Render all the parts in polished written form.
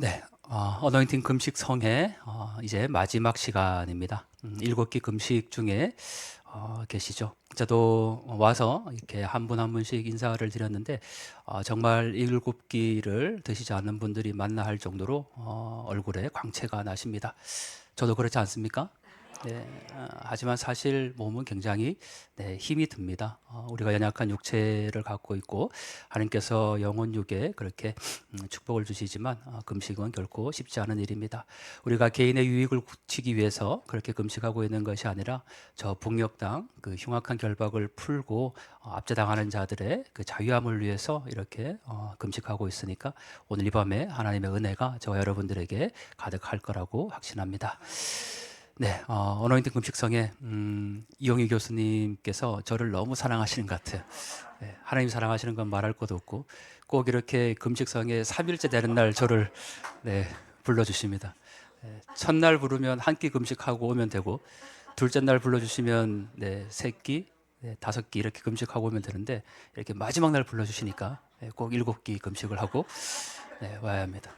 네, 어노인팅 금식 성회 이제 마지막 시간입니다. 7끼 금식 중에 계시죠. 저도 와서 이렇게 한 분 한 분씩 인사를 드렸는데 정말 7끼를 드시지 않는 분들이 많나 할 정도로 얼굴에 광채가 나십니다. 저도 그렇지 않습니까? 네, 하지만 사실 몸은 굉장히 힘이 듭니다. 우리가 연약한 육체를 갖고 있고 하나님께서 영혼 육에 그렇게 축복을 주시지만 금식은 결코 쉽지 않은 일입니다. 우리가 개인의 유익을 굳히기 위해서 그렇게 금식하고 있는 것이 아니라 저 북녘 그 흉악한 결박을 풀고 압제당하는 자들의 그 자유함을 위해서 이렇게 금식하고 있으니까 오늘 이 밤에 하나님의 은혜가 저와 여러분들에게 가득할 거라고 확신합니다. 네, 어노인팅 금식성에 이용희 교수님께서 저를 너무 사랑하시는 것 같아요. 네, 하나님 사랑하시는 건 말할 것도 없고 꼭 이렇게 금식성에 3일째 되는 날 저를 불러주십니다. 첫날 부르면 한 끼 금식하고 오면 되고 둘째 날 불러주시면 세 끼, 5끼 이렇게 금식하고 오면 되는데 이렇게 마지막 날 불러주시니까 꼭 7끼 금식을 하고 와야 합니다.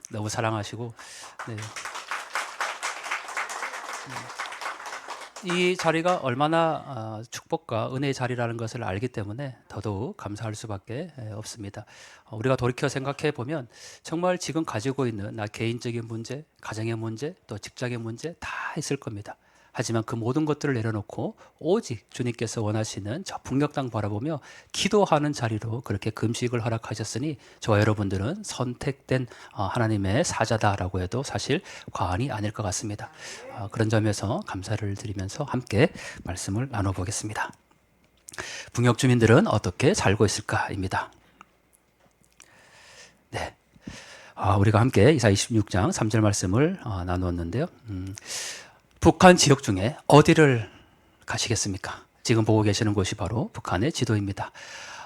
너무 사랑하시고 이 자리가 얼마나 축복과 은혜의 자리라는 것을 알기 때문에 더더욱 감사할 수밖에 없습니다. 우리가 돌이켜 생각해 보면 정말 지금 가지고 있는 나 개인적인 문제, 가정의 문제, 또 직장의 문제 다 있을 겁니다. 하지만 그 모든 것들을 내려놓고 오직 주님께서 원하시는 저 북녘 땅 바라보며 기도하는 자리로 그렇게 금식을 허락하셨으니 저와 여러분들은 선택된 하나님의 사자다라고 해도 사실 과언이 아닐 것 같습니다. 그런 점에서 감사를 드리면서 함께 말씀을 나눠보겠습니다. 북녘 주민들은 어떻게 살고 있을까입니다. 네, 우리가 함께 이사야 26장 3절 말씀을 나누었는데요. 북한 지역 중에 어디를 가시겠습니까? 지금 보고 계시는 곳이 바로 북한의 지도입니다.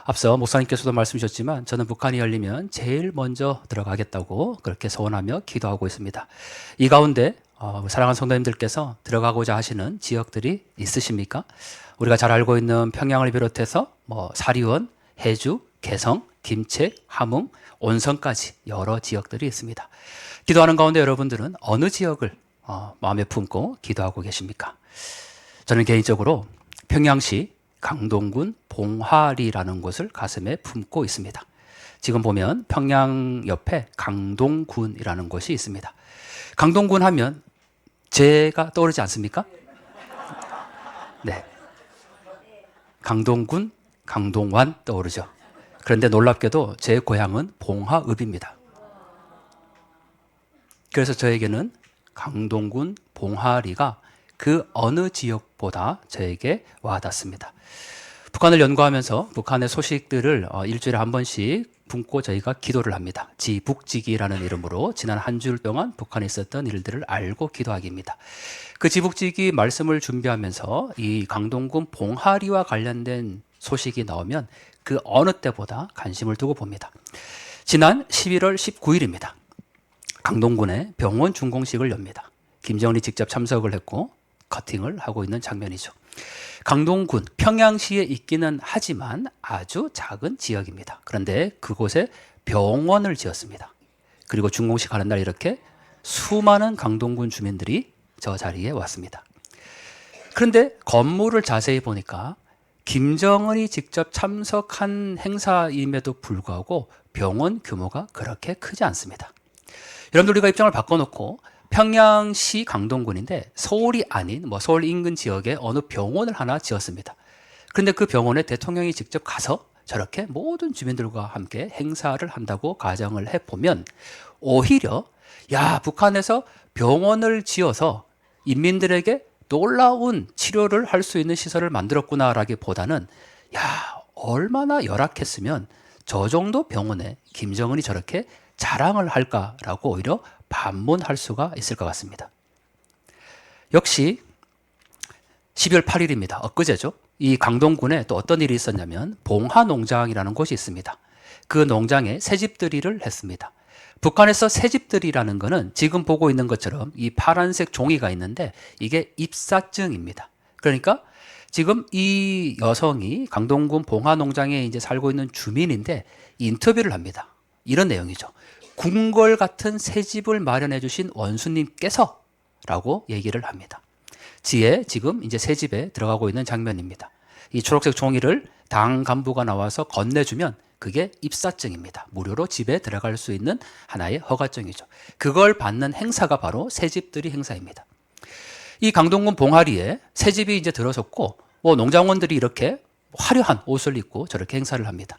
앞서 목사님께서도 말씀 주셨지만 저는 북한이 열리면 제일 먼저 들어가겠다고 그렇게 소원하며 기도하고 있습니다. 이 가운데 사랑하는 성도님들께서 들어가고자 하시는 지역들이 있으십니까? 우리가 잘 알고 있는 평양을 비롯해서 사리원, 해주, 개성, 김책, 함흥, 온성까지 여러 지역들이 있습니다. 기도하는 가운데 여러분들은 어느 지역을 마음에 품고 기도하고 계십니까? 저는 개인적으로 평양시 강동군 봉화리라는 곳을 가슴에 품고 있습니다. 지금 보면 평양 옆에 강동군이라는 곳이 있습니다. 강동군 하면 제가 떠오르지 않습니까? 네. 강동군, 강동완 떠오르죠. 그런데 놀랍게도 제 고향은 봉화읍입니다. 그래서 저에게는 강동군 봉화리가 그 어느 지역보다 저에게 와닿습니다. 북한을 연구하면서 북한의 소식들을 일주일에 한 번씩 품고 저희가 기도를 합니다. 지북지기라는 이름으로 지난 한 주일 동안 북한에 있었던 일들을 알고 기도하기입니다. 그 지북지기 말씀을 준비하면서 이 강동군 봉화리와 관련된 소식이 나오면 그 어느 때보다 관심을 두고 봅니다. 지난 11월 19일입니다. 강동군에 병원 준공식을 엽니다. 김정은이 직접 참석을 했고 커팅을 하고 있는 장면이죠. 강동군 평양시에 있기는 하지만 아주 작은 지역입니다. 그런데 그곳에 병원을 지었습니다. 그리고 준공식 하는 날 이렇게 수많은 강동군 주민들이 저 자리에 왔습니다. 그런데 건물을 자세히 보니까 김정은이 직접 참석한 행사임에도 불구하고 병원 규모가 그렇게 크지 않습니다. 여러분들 우리가 입장을 바꿔놓고 평양시 강동군인데 서울이 아닌 서울 인근 지역에 어느 병원을 하나 지었습니다. 그런데 그 병원에 대통령이 직접 가서 저렇게 모든 주민들과 함께 행사를 한다고 가정을 해보면 오히려 북한에서 병원을 지어서 인민들에게 놀라운 치료를 할 수 있는 시설을 만들었구나라기보다는 얼마나 열악했으면 저 정도 병원에 김정은이 저렇게 자랑을 할까라고 오히려 반문할 수가 있을 것 같습니다. 역시 12월 8일입니다. 엊그제죠. 이 강동군에 또 어떤 일이 있었냐면 봉화농장이라는 곳이 있습니다. 그 농장에 새집들이를 했습니다. 북한에서 새집들이라는 것은 지금 보고 있는 것처럼 이 파란색 종이가 있는데 이게 입사증입니다. 그러니까 지금 이 여성이 강동군 봉화농장에 이제 살고 있는 주민인데 인터뷰를 합니다. 이런 내용이죠. 궁궐 같은 새 집을 마련해 주신 원수님께서 라고 얘기를 합니다. 지에 지금 이제 새 집에 들어가고 있는 장면입니다. 이 초록색 종이를 당 간부가 나와서 건네주면 그게 입사증입니다. 무료로 집에 들어갈 수 있는 하나의 허가증이죠. 그걸 받는 행사가 바로 새집들이 행사입니다. 이 강동군 봉하리에 새집이 이제 들어섰고 농장원들이 이렇게 화려한 옷을 입고 저렇게 행사를 합니다.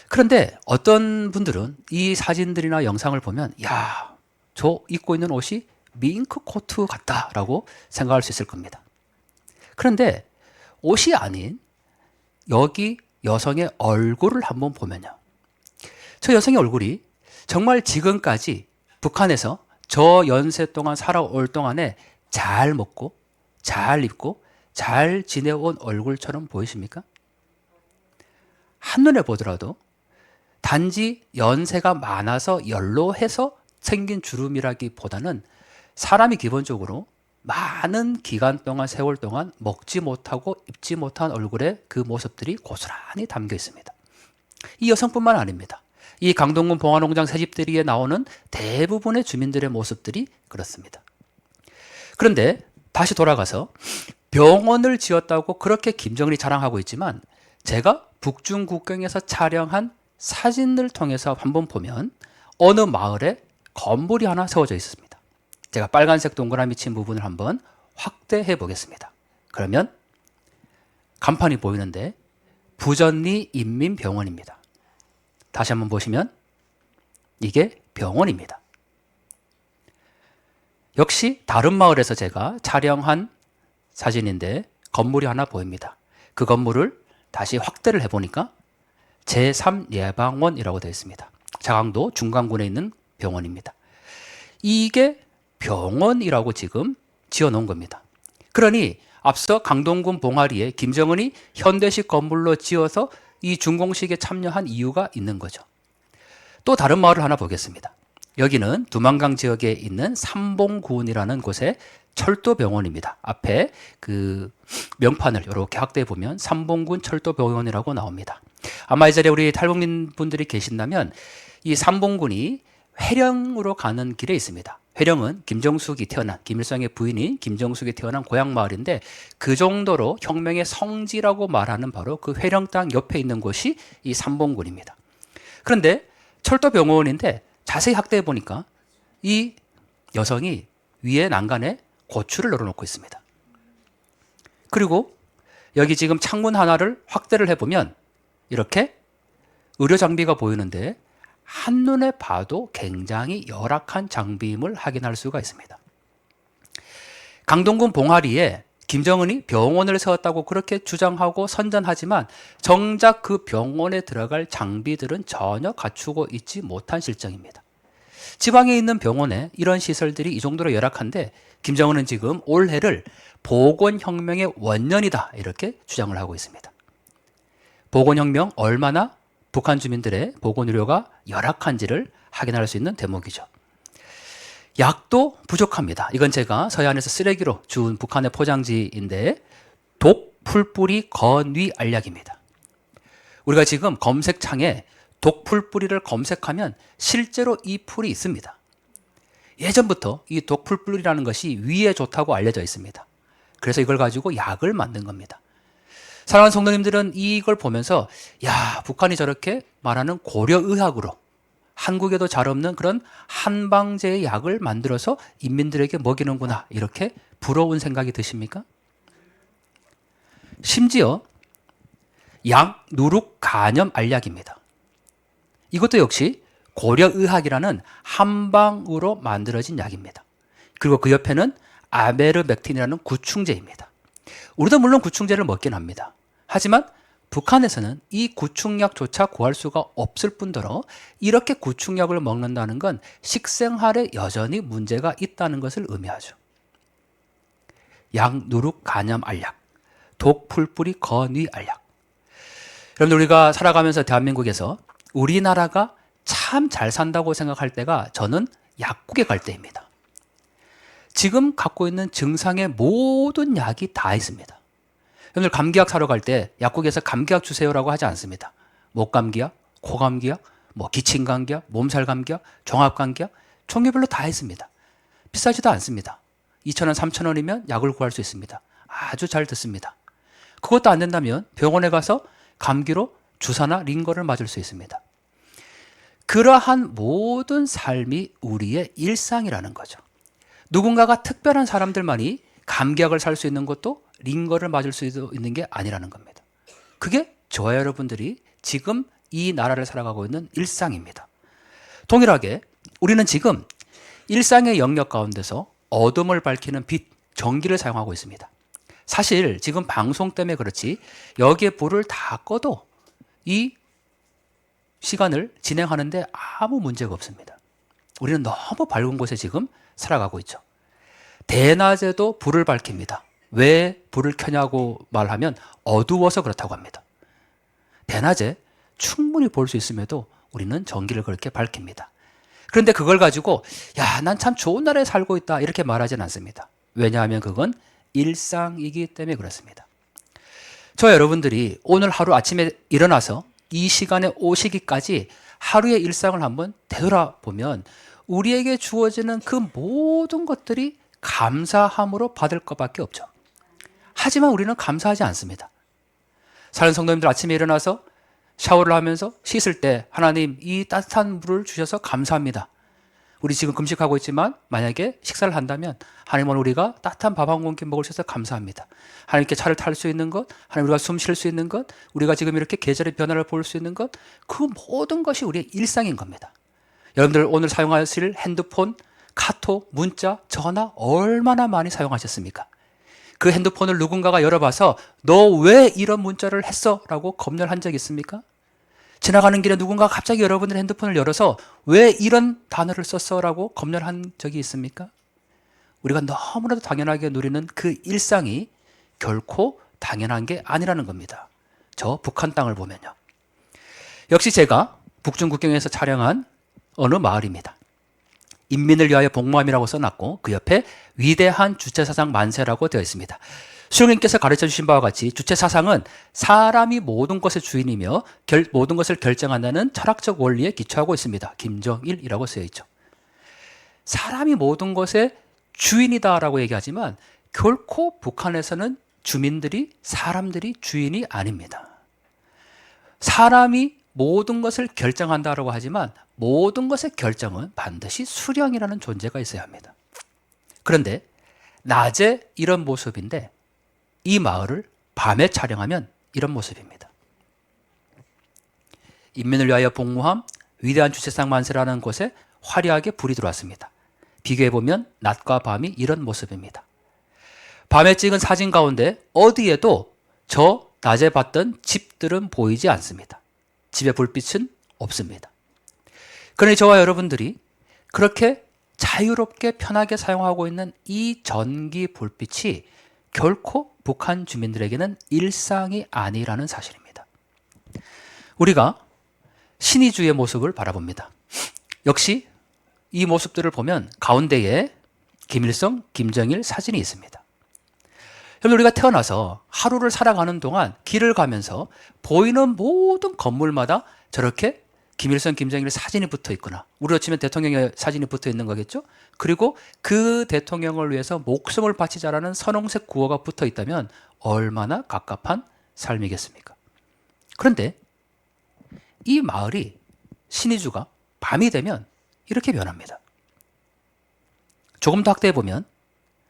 그런데 어떤 분들은 이 사진들이나 영상을 보면 야, 저 입고 있는 옷이 밍크 코트 같다라고 생각할 수 있을 겁니다. 그런데 옷이 아닌 여기 여성의 얼굴을 한번 보면요. 저 여성의 얼굴이 정말 지금까지 북한에서 저 연세 동안 살아올 동안에 잘 먹고 잘 입고 잘 지내온 얼굴처럼 보이십니까? 한눈에 보더라도 단지 연세가 많아서 연로해서 생긴 주름이라기보다는 사람이 기본적으로 많은 기간 동안 세월 동안 먹지 못하고 입지 못한 얼굴에 그 모습들이 고스란히 담겨 있습니다. 이 여성뿐만 아닙니다. 이 강동군 봉화농장 새집들이에 나오는 대부분의 주민들의 모습들이 그렇습니다. 그런데 다시 돌아가서 병원을 지었다고 그렇게 김정은이 자랑하고 있지만 제가 북중 국경에서 촬영한 사진을 통해서 한번 보면 어느 마을에 건물이 하나 세워져 있습니다. 제가 빨간색 동그라미 친 부분을 한번 확대해 보겠습니다. 그러면 간판이 보이는데 부전리 인민병원입니다. 다시 한번 보시면 이게 병원입니다. 역시 다른 마을에서 제가 촬영한 사진인데 건물이 하나 보입니다. 그 건물을 다시 확대를 해보니까 제3예방원이라고 되어 있습니다. 자강도 중강군에 있는 병원입니다. 이게 병원이라고 지금 지어놓은 겁니다. 그러니 앞서 강동군 봉하리에 김정은이 현대식 건물로 지어서 이 준공식에 참여한 이유가 있는 거죠. 또 다른 마을을 하나 보겠습니다. 여기는 두만강 지역에 있는 삼봉군이라는 곳의 철도병원입니다. 앞에 그 명판을 이렇게 확대해 보면 삼봉군 철도병원이라고 나옵니다. 아마 이 자리에 우리 탈북민 분들이 계신다면 이 삼봉군이 회령으로 가는 길에 있습니다. 회령은 김정숙이 태어난, 김일성의 부인인 김정숙이 태어난 고향 마을인데 그 정도로 혁명의 성지라고 말하는 바로 그 회령 땅 옆에 있는 곳이 이 삼봉군입니다. 그런데 철도병원인데 자세히 확대해 보니까 이 여성이 위에 난간에 고추를 널어놓고 있습니다. 그리고 여기 지금 창문 하나를 확대를 해보면 이렇게 의료 장비가 보이는데 한눈에 봐도 굉장히 열악한 장비임을 확인할 수가 있습니다. 강동군 봉하리에 김정은이 병원을 세웠다고 그렇게 주장하고 선전하지만 정작 그 병원에 들어갈 장비들은 전혀 갖추고 있지 못한 실정입니다. 지방에 있는 병원에 이런 시설들이 이 정도로 열악한데 김정은은 지금 올해를 보건혁명의 원년이다 이렇게 주장을 하고 있습니다. 보건혁명 얼마나 북한 주민들의 보건의료가 열악한지를 확인할 수 있는 대목이죠. 약도 부족합니다. 이건 제가 서해안에서 쓰레기로 주운 북한의 포장지인데 독풀뿌리 건위 알약입니다. 우리가 지금 검색창에 독풀뿌리를 검색하면 실제로 이 풀이 있습니다. 예전부터 이 독풀뿌리라는 것이 위에 좋다고 알려져 있습니다. 그래서 이걸 가지고 약을 만든 겁니다. 사랑하는 성도님들은 이걸 보면서 야, 북한이 저렇게 말하는 고려의학으로 한국에도 잘 없는 그런 한방제의 약을 만들어서 인민들에게 먹이는구나 이렇게 부러운 생각이 드십니까? 심지어 양 누룩 간염 알약입니다. 이것도 역시 고려의학이라는 한방으로 만들어진 약입니다. 그리고 그 옆에는 아메르맥틴이라는 구충제입니다. 우리도 물론 구충제를 먹긴 합니다. 하지만 북한에서는 이 구충약조차 구할 수가 없을 뿐더러 이렇게 구충약을 먹는다는 건 식생활에 여전히 문제가 있다는 것을 의미하죠. 양누룩 간염 알약, 독풀뿌리 건위 알약. 여러분들 우리가 살아가면서 대한민국에서 우리나라가 참 잘 산다고 생각할 때가 저는 약국에 갈 때입니다. 지금 갖고 있는 증상의 모든 약이 다 있습니다. 여러분들 감기약 사러 갈 때 약국에서 감기약 주세요라고 하지 않습니다. 목감기약, 코감기약, 뭐 기침감기약, 몸살감기약, 종합감기약 종류별로 다 있습니다. 비싸지도 않습니다. 2,000원, 3,000원이면 약을 구할 수 있습니다. 아주 잘 듣습니다. 그것도 안 된다면 병원에 가서 감기로 주사나 링거를 맞을 수 있습니다. 그러한 모든 삶이 우리의 일상이라는 거죠. 누군가가 특별한 사람들만이 감기약을 살 수 있는 것도 링거를 맞을 수 있는 게 아니라는 겁니다. 그게 저와 여러분들이 지금 이 나라를 살아가고 있는 일상입니다. 동일하게 우리는 지금 일상의 영역 가운데서 어둠을 밝히는 빛, 전기를 사용하고 있습니다. 사실 지금 방송 때문에 그렇지 여기에 불을 다 꺼도 이 시간을 진행하는데 아무 문제가 없습니다. 우리는 너무 밝은 곳에 지금 살아가고 있죠. 대낮에도 불을 밝힙니다. 왜 불을 켜냐고 말하면 어두워서 그렇다고 합니다. 대낮에 충분히 볼 수 있음에도 우리는 전기를 그렇게 밝힙니다. 그런데 그걸 가지고 야, 난 참 좋은 나라에 살고 있다 이렇게 말하진 않습니다. 왜냐하면 그건 일상이기 때문에 그렇습니다. 저 여러분들이 오늘 하루 아침에 일어나서 이 시간에 오시기까지 하루의 일상을 한번 되돌아보면 우리에게 주어지는 그 모든 것들이 감사함으로 받을 것밖에 없죠. 하지만 우리는 감사하지 않습니다. 사는 성도님들 아침에 일어나서 샤워를 하면서 씻을 때 하나님 이 따뜻한 물을 주셔서 감사합니다. 우리 지금 금식하고 있지만 만약에 식사를 한다면 하나님 오늘 우리가 따뜻한 밥 한 공기 먹을 수 있어서 감사합니다. 하나님께 차를 탈 수 있는 것, 하나님 우리가 숨 쉴 수 있는 것, 우리가 지금 이렇게 계절의 변화를 볼 수 있는 것, 그 모든 것이 우리의 일상인 겁니다. 여러분들 오늘 사용하실 핸드폰, 카톡, 문자, 전화 얼마나 많이 사용하셨습니까? 그 핸드폰을 누군가가 열어봐서 너 왜 이런 문자를 했어? 라고 검열한 적 있습니까? 지나가는 길에 누군가가 갑자기 여러분들 핸드폰을 열어서 왜 이런 단어를 썼어? 라고 검열한 적이 있습니까? 우리가 너무나도 당연하게 누리는 그 일상이 결코 당연한 게 아니라는 겁니다. 저 북한 땅을 보면요. 역시 제가 북중 국경에서 촬영한 어느 마을입니다. 인민을 위하여 복무함이라고 써놨고 그 옆에 위대한 주체사상 만세라고 되어 있습니다. 수령님께서 가르쳐 주신 바와 같이 주체사상은 사람이 모든 것의 주인이며 모든 것을 결정한다는 철학적 원리에 기초하고 있습니다. 김정일이라고 쓰여 있죠. 사람이 모든 것의 주인이다라고 얘기하지만 결코 북한에서는 주민들이 사람들이 주인이 아닙니다. 사람이 모든 것을 결정한다라고 하지만 모든 것의 결정은 반드시 수령이라는 존재가 있어야 합니다. 그런데 낮에 이런 모습인데 이 마을을 밤에 촬영하면 이런 모습입니다. 인민을 위하여 복무함 위대한 주체상 만세라는 곳에 화려하게 불이 들어왔습니다. 비교해보면 낮과 밤이 이런 모습입니다. 밤에 찍은 사진 가운데 어디에도 저 낮에 봤던 집들은 보이지 않습니다. 집의 불빛은 없습니다. 그러니 저와 여러분들이 그렇게 자유롭게 편하게 사용하고 있는 이 전기 불빛이 결코 북한 주민들에게는 일상이 아니라는 사실입니다. 우리가 신의주의 모습을 바라봅니다. 역시 이 모습들을 보면 가운데에 김일성, 김정일 사진이 있습니다. 여러분 우리가 태어나서 하루를 살아가는 동안 길을 가면서 보이는 모든 건물마다 저렇게 김일성, 김정일 사진이 붙어 있거나 우리로 치면 대통령의 사진이 붙어 있는 거겠죠. 그리고 그 대통령을 위해서 목숨을 바치자라는 선홍색 구호가 붙어 있다면 얼마나 갑갑한 삶이겠습니까? 그런데 이 마을이 신의주가 밤이 되면 이렇게 변합니다. 조금 더 확대해 보면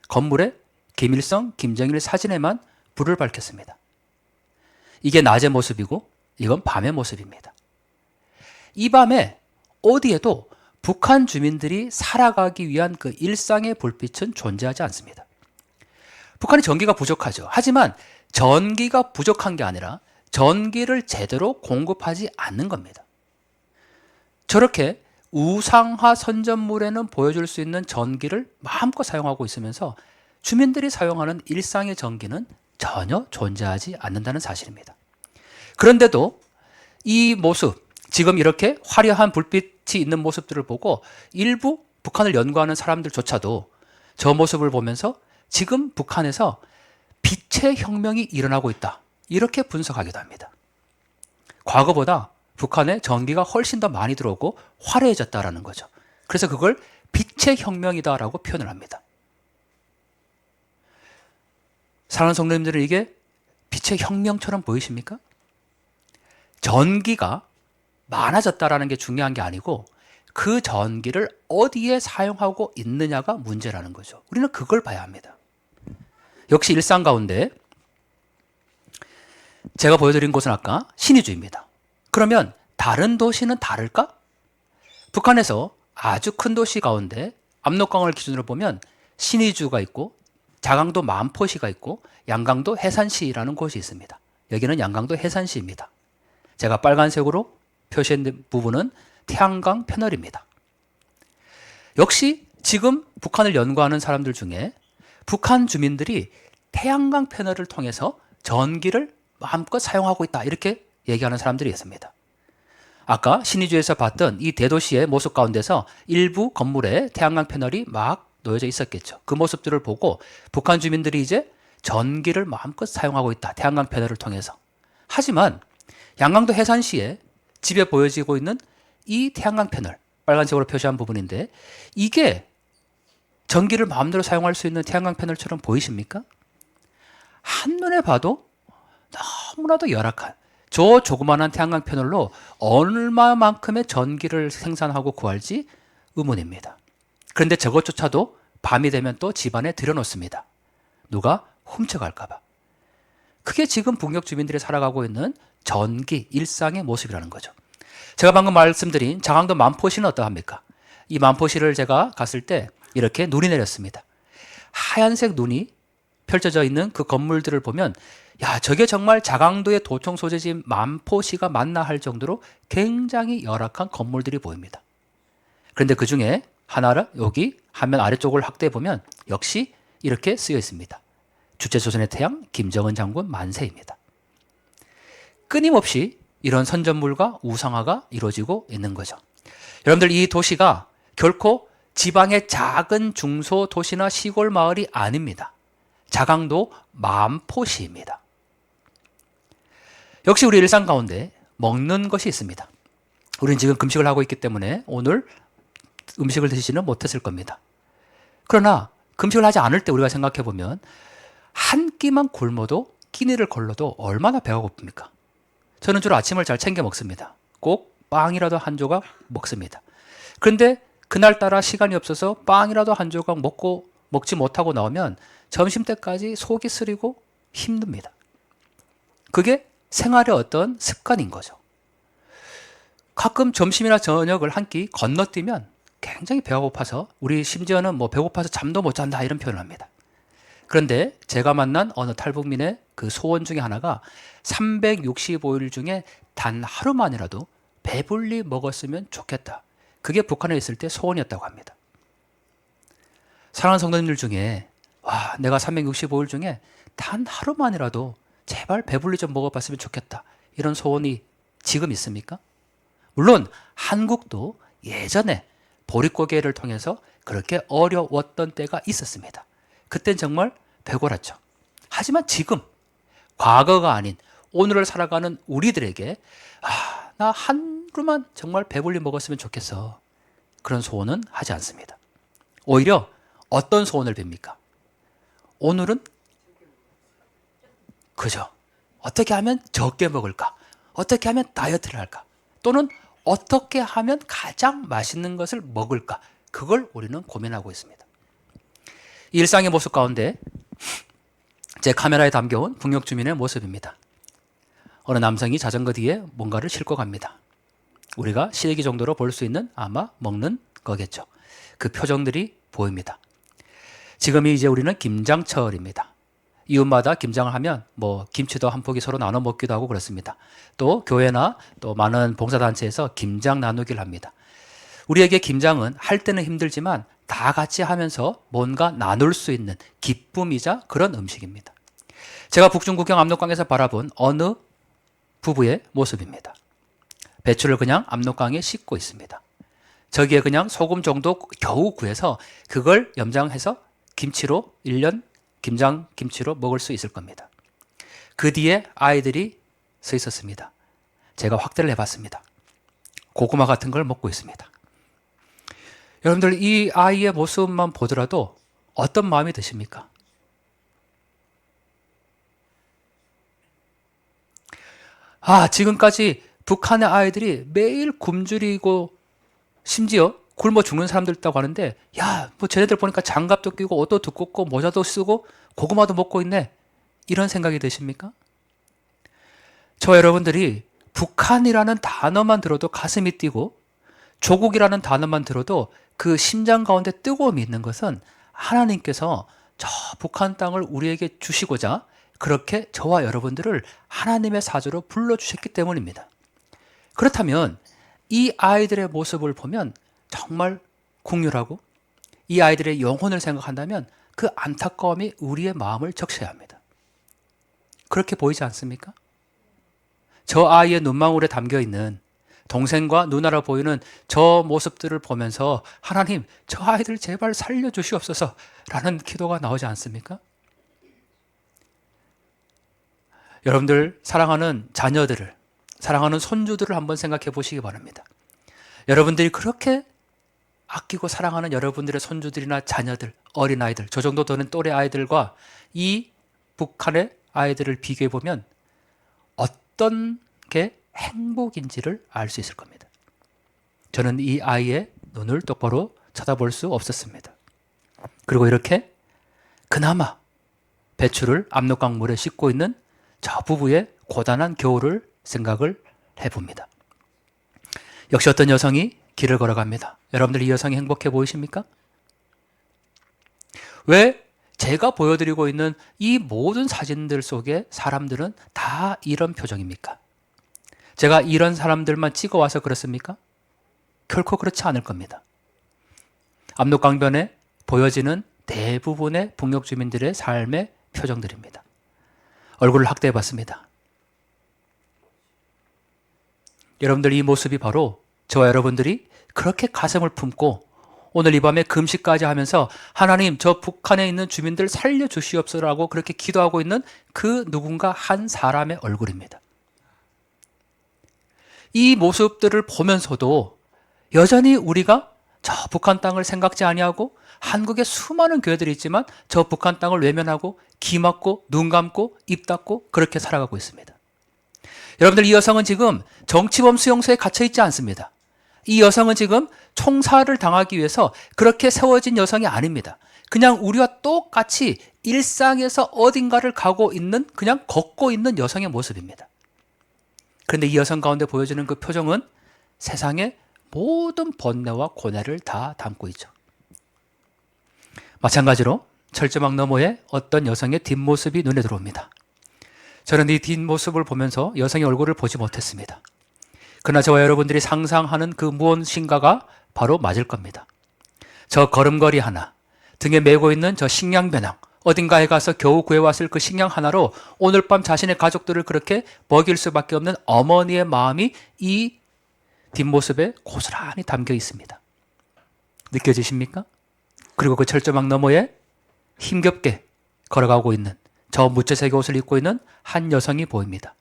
건물에 김일성, 김정일 사진에만 불을 밝혔습니다. 이게 낮의 모습이고 이건 밤의 모습입니다. 이 밤에 어디에도 북한 주민들이 살아가기 위한 그 일상의 불빛은 존재하지 않습니다. 북한이 전기가 부족하죠. 하지만 전기가 부족한 게 아니라 전기를 제대로 공급하지 않는 겁니다. 저렇게 우상화 선전물에는 보여줄 수 있는 전기를 마음껏 사용하고 있으면서 주민들이 사용하는 일상의 전기는 전혀 존재하지 않는다는 사실입니다. 그런데도 이 모습, 지금 이렇게 화려한 불빛이 있는 모습들을 보고 일부 북한을 연구하는 사람들조차도 저 모습을 보면서 지금 북한에서 빛의 혁명이 일어나고 있다. 이렇게 분석하기도 합니다. 과거보다 북한에 전기가 훨씬 더 많이 들어오고 화려해졌다라는 거죠. 그래서 그걸 빛의 혁명이다라고 표현을 합니다. 사랑하는 성도님들은 이게 빛의 혁명처럼 보이십니까? 전기가 많아졌다라는 게 중요한 게 아니고 그 전기를 어디에 사용하고 있느냐가 문제라는 거죠. 우리는 그걸 봐야 합니다. 역시 일상 가운데 제가 보여드린 곳은 아까 신의주입니다. 그러면 다른 도시는 다를까? 북한에서 아주 큰 도시 가운데 압록강을 기준으로 보면 신의주가 있고 자강도 만포시가 있고 양강도 해산시라는 곳이 있습니다. 여기는 양강도 해산시입니다. 제가 빨간색으로 표시한 부분은 태양광 패널입니다. 역시 지금 북한을 연구하는 사람들 중에 북한 주민들이 태양광 패널을 통해서 전기를 마음껏 사용하고 있다 이렇게 얘기하는 사람들이 있습니다. 아까 신의주에서 봤던 이 대도시의 모습 가운데서 일부 건물에 태양광 패널이 막 놓여져 있었겠죠. 그 모습들을 보고 북한 주민들이 이제 전기를 마음껏 사용하고 있다. 태양광 패널을 통해서. 하지만 양강도 해산시에 집에 보여지고 있는 이 태양광 패널, 빨간색으로 표시한 부분인데 이게 전기를 마음대로 사용할 수 있는 태양광 패널처럼 보이십니까? 한눈에 봐도 너무나도 열악한 저 조그마한 태양광 패널로 얼마만큼의 전기를 생산하고 구할지 의문입니다. 그런데 저것조차도 밤이 되면 또 집안에 들여놓습니다. 누가 훔쳐갈까 봐. 그게 지금 북녘 주민들이 살아가고 있는 전기 일상의 모습이라는 거죠. 제가 방금 말씀드린 자강도 만포시는 어떠합니까? 이 만포시를 제가 갔을 때 이렇게 눈이 내렸습니다. 하얀색 눈이 펼쳐져 있는 그 건물들을 보면 야, 저게 정말 자강도의 도청 소재지인 만포시가 맞나 할 정도로 굉장히 열악한 건물들이 보입니다. 그런데 그 중에 하나를 여기 화면 아래쪽을 확대해 보면 역시 이렇게 쓰여 있습니다. 주체조선의 태양 김정은 장군 만세입니다. 끊임없이 이런 선전물과 우상화가 이루어지고 있는 거죠. 여러분들 이 도시가 결코 지방의 작은 중소도시나 시골 마을이 아닙니다. 자강도 만포시입니다. 역시 우리 일상 가운데 먹는 것이 있습니다. 우리는 지금 금식을 하고 있기 때문에 오늘 음식을 드시지는 못했을 겁니다. 그러나 금식을 하지 않을 때 우리가 생각해 보면 한 끼만 굶어도 끼니를 걸러도 얼마나 배가 고픕니까? 저는 주로 아침을 잘 챙겨 먹습니다. 꼭 빵이라도 한 조각 먹습니다. 그런데 그날따라 시간이 없어서 빵이라도 한 조각 먹지 못하고 나오면 점심때까지 속이 쓰리고 힘듭니다. 그게 생활의 어떤 습관인 거죠. 가끔 점심이나 저녁을 한 끼 건너뛰면 굉장히 배가 고파서 우리 심지어는 배고파서 잠도 못 잔다 이런 표현을 합니다. 그런데 제가 만난 어느 탈북민의 그 소원 중에 하나가 365일 중에 단 하루만이라도 배불리 먹었으면 좋겠다. 그게 북한에 있을 때 소원이었다고 합니다. 사랑하는 성도님들 중에 내가 365일 중에 단 하루만이라도 제발 배불리 좀 먹어봤으면 좋겠다. 이런 소원이 지금 있습니까? 물론 한국도 예전에 보릿고개를 통해서 그렇게 어려웠던 때가 있었습니다. 그땐 정말 배고랐죠. 하지만 지금 과거가 아닌 오늘을 살아가는 우리들에게 나 하루만 정말 배불리 먹었으면 좋겠어. 그런 소원은 하지 않습니다. 오히려 어떤 소원을 빕니까? 오늘은 그죠. 어떻게 하면 적게 먹을까? 어떻게 하면 다이어트를 할까? 또는 어떻게 하면 가장 맛있는 것을 먹을까? 그걸 우리는 고민하고 있습니다. 일상의 모습 가운데 제 카메라에 담겨온 북녘 주민의 모습입니다. 어느 남성이 자전거 뒤에 뭔가를 싣고 갑니다. 우리가 시래기 정도로 볼 수 있는 아마 먹는 거겠죠. 그 표정들이 보입니다. 지금이 이제 우리는 김장철입니다. 이웃마다 김장을 하면 김치도 한 포기 서로 나눠 먹기도 하고 그렇습니다. 또 교회나 또 많은 봉사단체에서 김장 나누기를 합니다. 우리에게 김장은 할 때는 힘들지만 다 같이 하면서 뭔가 나눌 수 있는 기쁨이자 그런 음식입니다. 제가 북중국경 압록강에서 바라본 어느 부부의 모습입니다. 배추를 그냥 압록강에 싣고 있습니다. 저기에 그냥 소금 정도 겨우 구해서 그걸 염장해서 김치로 1년 김장 김치로 먹을 수 있을 겁니다. 그 뒤에 아이들이 서 있었습니다. 제가 확대를 해봤습니다. 고구마 같은 걸 먹고 있습니다. 여러분들 이 아이의 모습만 보더라도 어떤 마음이 드십니까? 지금까지 북한의 아이들이 매일 굶주리고 심지어 굶어 죽는 사람들 있다고 하는데, 뭐 쟤네들 보니까 장갑도 끼고 옷도 두껍고 모자도 쓰고 고구마도 먹고 있네. 이런 생각이 드십니까? 저 여러분들이 북한이라는 단어만 들어도 가슴이 뛰고 조국이라는 단어만 들어도 그 심장 가운데 뜨거움이 있는 것은 하나님께서 저 북한 땅을 우리에게 주시고자 그렇게 저와 여러분들을 하나님의 사주로 불러주셨기 때문입니다. 그렇다면 이 아이들의 모습을 보면 정말 국률하고 이 아이들의 영혼을 생각한다면 그 안타까움이 우리의 마음을 적셔야 합니다. 그렇게 보이지 않습니까? 저 아이의 눈망울에 담겨있는 동생과 누나라 보이는 저 모습들을 보면서 하나님, 저 아이들 제발 살려주시옵소서 라는 기도가 나오지 않습니까? 여러분들 사랑하는 자녀들을, 사랑하는 손주들을 한번 생각해 보시기 바랍니다. 여러분들이 그렇게 아끼고 사랑하는 여러분들의 손주들이나 자녀들, 어린아이들, 저 정도 되는 또래 아이들과 이 북한의 아이들을 비교해 보면 어떤 게 행복인지를 알 수 있을 겁니다. 저는 이 아이의 눈을 똑바로 쳐다볼 수 없었습니다. 그리고 이렇게 그나마 배추를 압록강물에 씻고 있는 저 부부의 고단한 겨울을 생각을 해봅니다. 역시 어떤 여성이 길을 걸어갑니다. 여러분들 이 여성이 행복해 보이십니까? 왜 제가 보여드리고 있는 이 모든 사진들 속에 사람들은 다 이런 표정입니까? 제가 이런 사람들만 찍어와서 그렇습니까? 결코 그렇지 않을 겁니다. 압록강변에 보여지는 대부분의 북녘 주민들의 삶의 표정들입니다. 얼굴을 확대해 봤습니다. 여러분들 이 모습이 바로 저와 여러분들이 그렇게 가슴을 품고 오늘 이 밤에 금식까지 하면서 하나님 저 북한에 있는 주민들 살려주시옵소서라고 그렇게 기도하고 있는 그 누군가 한 사람의 얼굴입니다. 이 모습들을 보면서도 여전히 우리가 저 북한 땅을 생각지 아니하고 한국에 수많은 교회들이 있지만 저 북한 땅을 외면하고 귀 막고 눈 감고 입 닫고 그렇게 살아가고 있습니다. 여러분들 이 여성은 지금 정치범 수용소에 갇혀 있지 않습니다. 이 여성은 지금 총살을 당하기 위해서 그렇게 세워진 여성이 아닙니다. 그냥 우리와 똑같이 일상에서 어딘가를 가고 있는, 그냥 걷고 있는 여성의 모습입니다. 그런데 이 여성 가운데 보여지는 그 표정은 세상의 모든 번뇌와 고뇌를 다 담고 있죠. 마찬가지로 철조망 너머에 어떤 여성의 뒷모습이 눈에 들어옵니다. 저는 이 뒷모습을 보면서 여성의 얼굴을 보지 못했습니다. 그러나 저와 여러분들이 상상하는 그 무엇인가가 바로 맞을 겁니다. 저 걸음걸이 하나, 등에 메고 있는 저 식량배낭, 어딘가에 가서 겨우 구해왔을 그 식량 하나로 오늘 밤 자신의 가족들을 그렇게 먹일 수밖에 없는 어머니의 마음이 이 뒷모습에 고스란히 담겨 있습니다. 느껴지십니까? 그리고 그 철조망 너머에 힘겹게 걸어가고 있는 저 무채색 옷을 입고 있는 한 여성이 보입니다.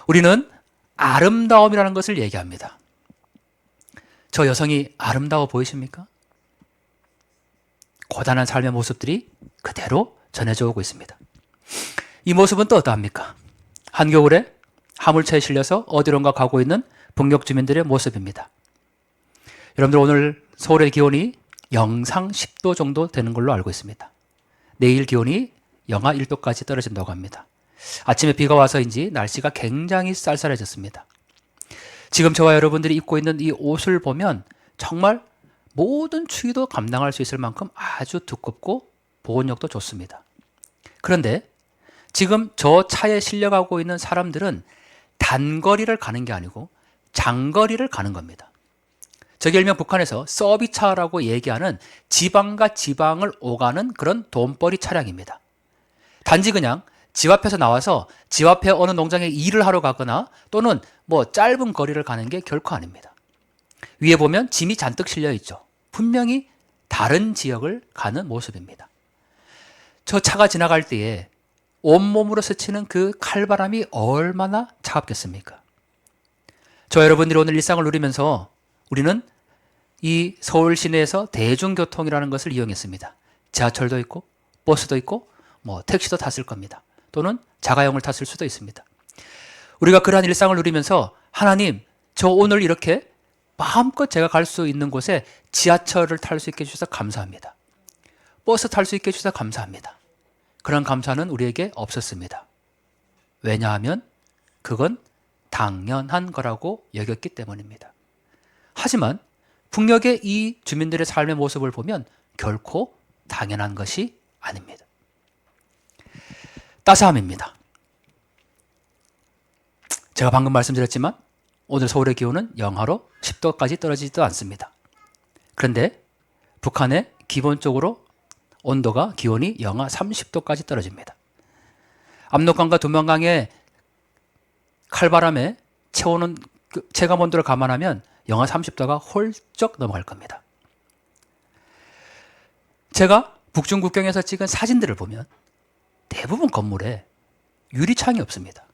우리는 아름다움이라는 것을 얘기합니다. 저 여성이 아름다워 보이십니까? 고단한 삶의 모습들이 그대로 전해져 오고 있습니다. 이 모습은 또 어떠합니까? 한겨울에 화물차에 실려서 어디론가 가고 있는 북녘 주민들의 모습입니다. 여러분들 오늘 서울의 기온이 영상 10도 정도 되는 걸로 알고 있습니다. 내일 기온이 영하 1도까지 떨어진다고 합니다. 아침에 비가 와서인지 날씨가 굉장히 쌀쌀해졌습니다. 지금 저와 여러분들이 입고 있는 이 옷을 보면 정말 모든 추위도 감당할 수 있을 만큼 아주 두껍고 보온력도 좋습니다. 그런데 지금 저 차에 실려가고 있는 사람들은 단거리를 가는 게 아니고 장거리를 가는 겁니다. 저기 일명 북한에서 서비차라고 얘기하는 지방과 지방을 오가는 그런 돈벌이 차량입니다. 단지 그냥 집 앞에서 나와서 집 앞에 어느 농장에 일을 하러 가거나 또는 뭐 짧은 거리를 가는 게 결코 아닙니다. 위에 보면 짐이 잔뜩 실려 있죠. 분명히 다른 지역을 가는 모습입니다. 저 차가 지나갈 때에 온몸으로 스치는 그 칼바람이 얼마나 차갑겠습니까? 여러분들이 오늘 일상을 누리면서 우리는 이 서울 시내에서 대중교통이라는 것을 이용했습니다. 지하철도 있고 버스도 있고 택시도 탔을 겁니다. 또는 자가용을 탔을 수도 있습니다. 우리가 그러한 일상을 누리면서 하나님, 저 오늘 이렇게 마음껏 제가 갈 수 있는 곳에 지하철을 탈 수 있게 해주셔서 감사합니다. 버스 탈 수 있게 해주셔서 감사합니다. 그런 감사는 우리에게 없었습니다. 왜냐하면 그건 당연한 거라고 여겼기 때문입니다. 하지만 북녘의 이 주민들의 삶의 모습을 보면 결코 당연한 것이 아닙니다. 따스함입니다. 제가 방금 말씀드렸지만 오늘 서울의 기온은 영하로 10도까지 떨어지지도 않습니다. 그런데 북한에 기본적으로 온도가 기온이 영하 30도까지 떨어집니다. 압록강과 두만강의 칼바람에 채우는 체감 온도를 감안하면 영하 30도가 훌쩍 넘어갈 겁니다. 제가 북중국경에서 찍은 사진들을 보면 대부분 건물에 유리창이 없습니다.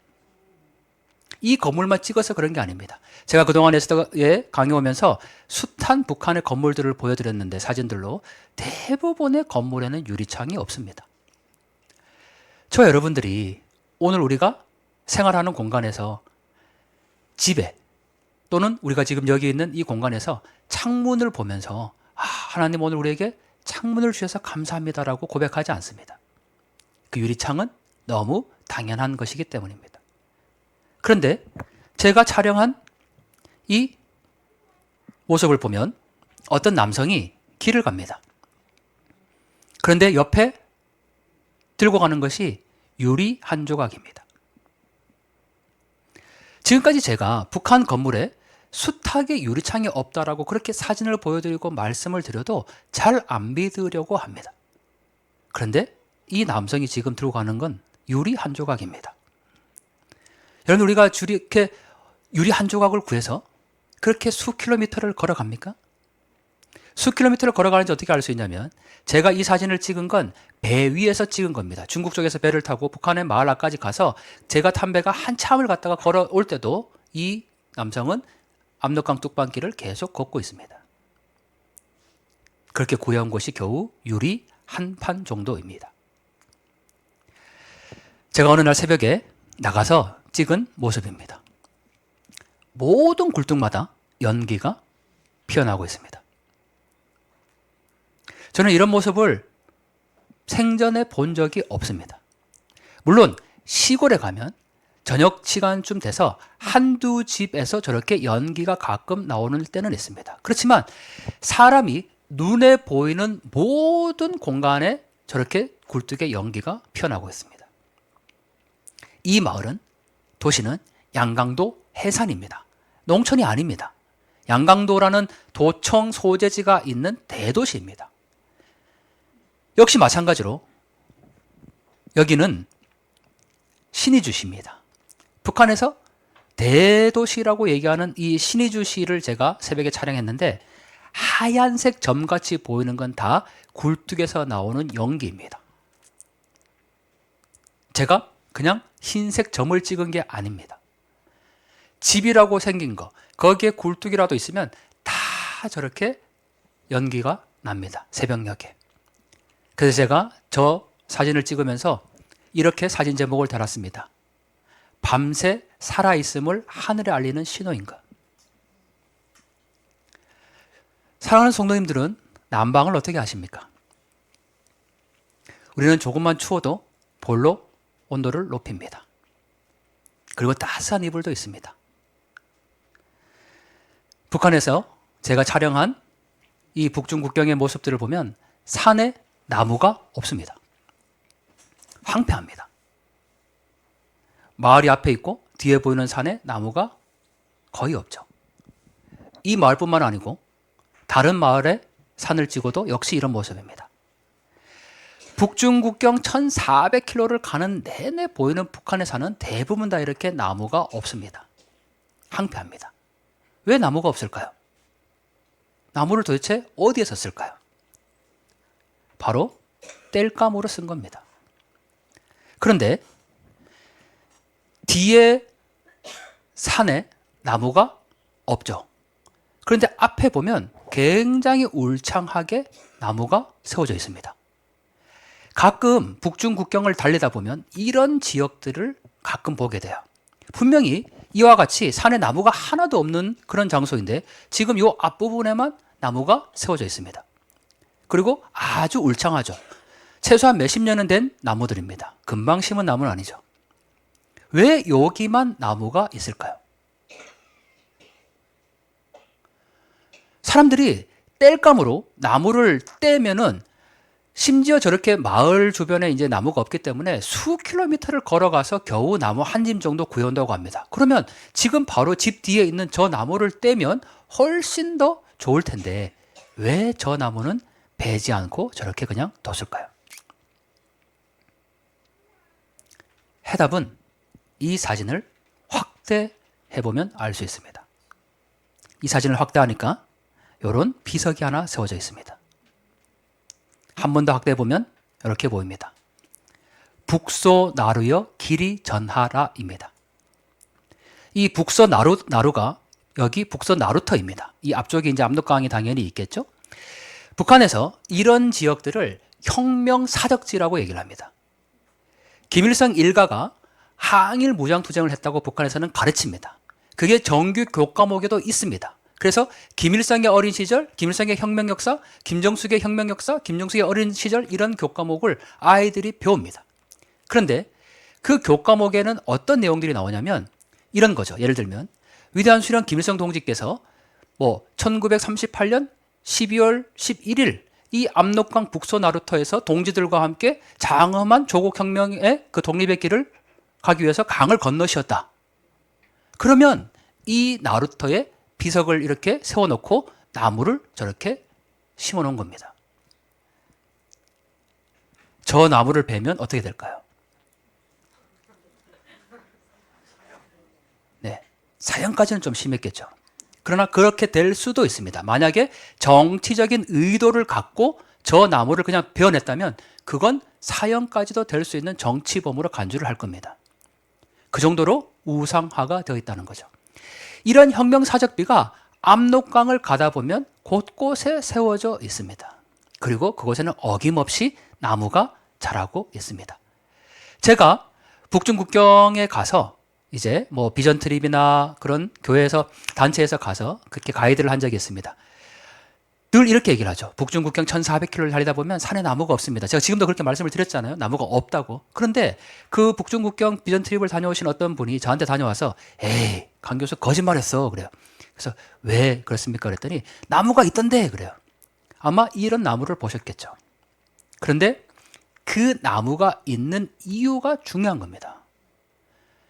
이 건물만 찍어서 그런 게 아닙니다. 제가 그동안 에스더에 강의 오면서 숱한 북한의 건물들을 보여드렸는데 사진들로 대부분의 건물에는 유리창이 없습니다. 저 여러분들이 오늘 우리가 생활하는 공간에서 집에 또는 우리가 지금 여기 있는 이 공간에서 창문을 보면서 하나님 오늘 우리에게 창문을 주셔서 감사합니다라고 고백하지 않습니다. 그 유리창은 너무 당연한 것이기 때문입니다. 그런데 제가 촬영한 이 모습을 보면 어떤 남성이 길을 갑니다. 그런데 옆에 들고 가는 것이 유리 한 조각입니다. 지금까지 제가 북한 건물에 숱하게 유리창이 없다라고 그렇게 사진을 보여드리고 말씀을 드려도 잘 안 믿으려고 합니다. 그런데 이 남성이 지금 들고 가는 건 유리 한 조각입니다. 여러분, 우리가 이렇게 유리 한 조각을 구해서 그렇게 수 킬로미터를 걸어갑니까? 수 킬로미터를 걸어가는지 어떻게 알 수 있냐면 제가 이 사진을 찍은 건 배 위에서 찍은 겁니다. 중국 쪽에서 배를 타고 북한의 마을 앞까지 가서 제가 탄 배가 한참을 갔다가 걸어올 때도 이 남성은 압록강 뚝방길을 계속 걷고 있습니다. 그렇게 구해온 곳이 겨우 유리 한 판 정도입니다. 제가 어느 날 새벽에 나가서 찍은 모습입니다. 모든 굴뚝마다 연기가 피어나고 있습니다. 저는 이런 모습을 생전에 본 적이 없습니다. 물론 시골에 가면 저녁 시간쯤 돼서 한두 집에서 저렇게 연기가 가끔 나오는 때는 있습니다. 그렇지만 사람이 눈에 보이는 모든 공간에 저렇게 굴뚝에 연기가 피어나고 있습니다. 이 마을은, 도시는 양강도 해산입니다. 농촌이 아닙니다. 양강도라는 도청 소재지가 있는 대도시입니다. 역시 마찬가지로 여기는 신의주시입니다. 북한에서 대도시라고 얘기하는 이 신의주시를 제가 새벽에 촬영했는데 하얀색 점같이 보이는 건 다 굴뚝에서 나오는 연기입니다. 제가 그냥 흰색 점을 찍은 게 아닙니다. 집이라고 생긴 거, 거기에 굴뚝이라도 있으면 다 저렇게 연기가 납니다. 새벽녘에. 그래서 제가 저 사진을 찍으면서 이렇게 사진 제목을 달았습니다. 밤새 살아있음을 하늘에 알리는 신호인가. 사랑하는 성도님들은 난방을 어떻게 하십니까? 우리는 조금만 추워도 볼로 온도를 높입니다. 그리고 따스한 이불도 있습니다. 북한에서 제가 촬영한 이 북중국경의 모습들을 보면 산에 나무가 없습니다. 황폐합니다. 마을이 앞에 있고 뒤에 보이는 산에 나무가 거의 없죠. 이 마을뿐만 아니고 다른 마을에 산을 찍어도 역시 이런 모습입니다. 북중국경 1400km를 가는 내내 보이는 북한의 산은 대부분 다 이렇게 나무가 없습니다. 황폐합니다. 왜 나무가 없을까요? 나무를 도대체 어디에서 쓸까요? 바로 땔감으로 쓴 겁니다. 그런데 뒤에 산에 나무가 없죠. 그런데 앞에 보면 굉장히 울창하게 나무가 세워져 있습니다. 가끔 북중 국경을 달리다 보면 이런 지역들을 가끔 보게 돼요. 분명히 이와 같이 산에 나무가 하나도 없는 그런 장소인데 지금 이 앞부분에만 나무가 세워져 있습니다. 그리고 아주 울창하죠. 최소한 몇십 년은 된 나무들입니다. 금방 심은 나무는 아니죠. 왜 여기만 나무가 있을까요? 사람들이 땔감으로 나무를 떼면은 심지어 저렇게 마을 주변에 이제 나무가 없기 때문에 수 킬로미터를 걸어가서 겨우 나무 한 짐 정도 구해온다고 합니다. 그러면 지금 바로 집 뒤에 있는 저 나무를 떼면 훨씬 더 좋을 텐데 왜 저 나무는 베지 않고 저렇게 그냥 뒀을까요? 해답은 이 사진을 확대해보면 알 수 있습니다. 이 사진을 확대하니까 이런 비석이 하나 세워져 있습니다. 한 번 더 확대해보면 이렇게 보입니다. 북소 나루여 길이 전하라입니다. 이 북소 나루가 여기 북소 나루터입니다. 이 앞쪽에 이제 압록강이 당연히 있겠죠. 북한에서 이런 지역들을 혁명사적지라고 얘기를 합니다. 김일성 일가가 항일 무장투쟁을 했다고 북한에서는 가르칩니다. 그게 정규 교과목에도 있습니다. 그래서 김일성의 어린 시절, 김일성의 혁명 역사, 김정숙의 혁명 역사, 김정숙의 어린 시절 이런 교과목을 아이들이 배웁니다. 그런데 그 교과목에는 어떤 내용들이 나오냐면 이런 거죠. 예를 들면 위대한 수령 김일성 동지께서 1938년 12월 11일 이 압록강 북소 나루터에서 동지들과 함께 장엄한 조국혁명의 그 독립의 길을 가기 위해서 강을 건너시었다. 그러면 이 나루터에 비석을 이렇게 세워놓고 나무를 저렇게 심어놓은 겁니다. 저 나무를 베면 어떻게 될까요? 네, 사형까지는 좀 심했겠죠. 그러나 그렇게 될 수도 있습니다. 만약에 정치적인 의도를 갖고 저 나무를 그냥 베어냈다면 그건 사형까지도 될 수 있는 정치범으로 간주를 할 겁니다. 그 정도로 우상화가 되어 있다는 거죠. 이런 혁명사적비가 압록강을 가다 보면 곳곳에 세워져 있습니다. 그리고 그곳에는 어김없이 나무가 자라고 있습니다. 제가 북중 국경에 가서 이제 비전 트립이나 그런 교회에서 단체에서 가서 그렇게 가이드를 한 적이 있습니다. 늘 이렇게 얘기를 하죠. 북중 국경 1400km를 달리다 보면 산에 나무가 없습니다. 제가 지금도 그렇게 말씀을 드렸잖아요. 나무가 없다고. 그런데 그 북중 국경 비전 트립을 다녀오신 어떤 분이 저한테 다녀와서 에이, 강 교수 거짓말했어. 그래요. 그래서 왜 그렇습니까? 그랬더니 나무가 있던데 그래요. 아마 이런 나무를 보셨겠죠. 그런데 그 나무가 있는 이유가 중요한 겁니다.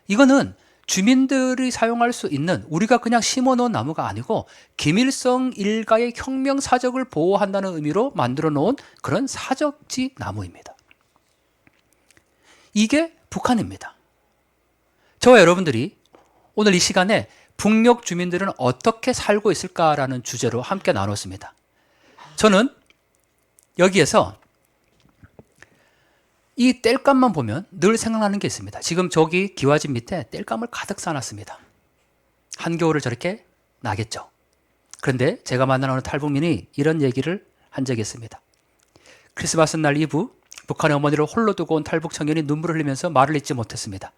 이거는 주민들이 사용할 수 있는 우리가 그냥 심어놓은 나무가 아니고 김일성 일가의 혁명사적을 보호한다는 의미로 만들어 놓은 그런 사적지 나무입니다. 이게 북한입니다. 저와 여러분들이 오늘 이 시간에 북녘 주민들은 어떻게 살고 있을까라는 주제로 함께 나눴습니다. 저는 여기에서 이 땔감만 보면 늘 생각나는 게 있습니다. 지금 저기 기와집 밑에 땔감을 가득 쌓아놨습니다. 한겨울을 저렇게 나겠죠. 그런데 제가 만난 어느 탈북민이 이런 얘기를 한 적이 있습니다. 크리스마스 날 이브 북한의 어머니를 홀로 두고 온 탈북 청년이 눈물을 흘리면서 말을 잇지 못했습니다.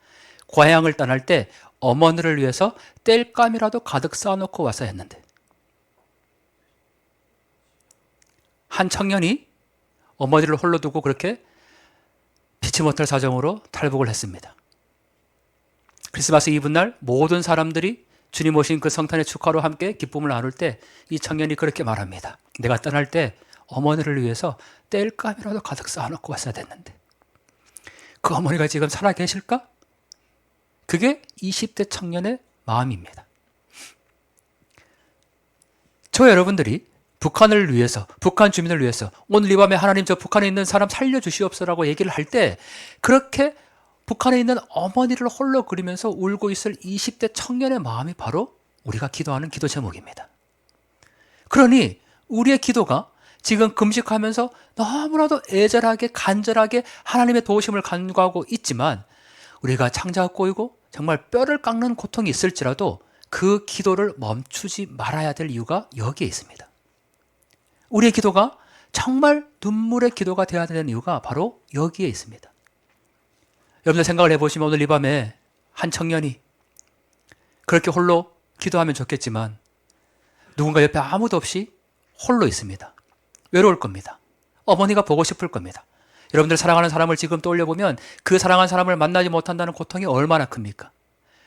고향을 떠날 때 어머니를 위해서 땔감이라도 가득 쌓아놓고 왔어야 했는데 한 청년이 어머니를 홀로 두고 그렇게 피치 못할 사정으로 탈북을 했습니다. 크리스마스 이브날 모든 사람들이 주님 오신 그 성탄의 축하로 함께 기쁨을 나눌 때 이 청년이 그렇게 말합니다. 내가 떠날 때 어머니를 위해서 땔감이라도 가득 쌓아놓고 왔어야 됐는데 그 어머니가 지금 살아 계실까? 그게 20대 청년의 마음입니다. 저 여러분들이 북한을 위해서, 북한 주민을 위해서 오늘 이 밤에 하나님 저 북한에 있는 사람 살려주시옵소라고 얘기를 할 때 그렇게 북한에 있는 어머니를 홀로 그리면서 울고 있을 20대 청년의 마음이 바로 우리가 기도하는 기도 제목입니다. 그러니 우리의 기도가 지금 금식하면서 너무나도 애절하게 간절하게 하나님의 도우심을 간구하고 있지만 우리가 창자가 꼬이고 정말 뼈를 깎는 고통이 있을지라도 그 기도를 멈추지 말아야 될 이유가 여기에 있습니다. 우리의 기도가 정말 눈물의 기도가 되어야 되는 이유가 바로 여기에 있습니다. 여러분들 생각을 해보시면 오늘 이 밤에 한 청년이 그렇게 홀로 기도하면 좋겠지만 누군가 옆에 아무도 없이 홀로 있습니다. 외로울 겁니다. 어머니가 보고 싶을 겁니다. 여러분들 사랑하는 사람을 지금 떠올려보면 그 사랑하는 사람을 만나지 못한다는 고통이 얼마나 큽니까?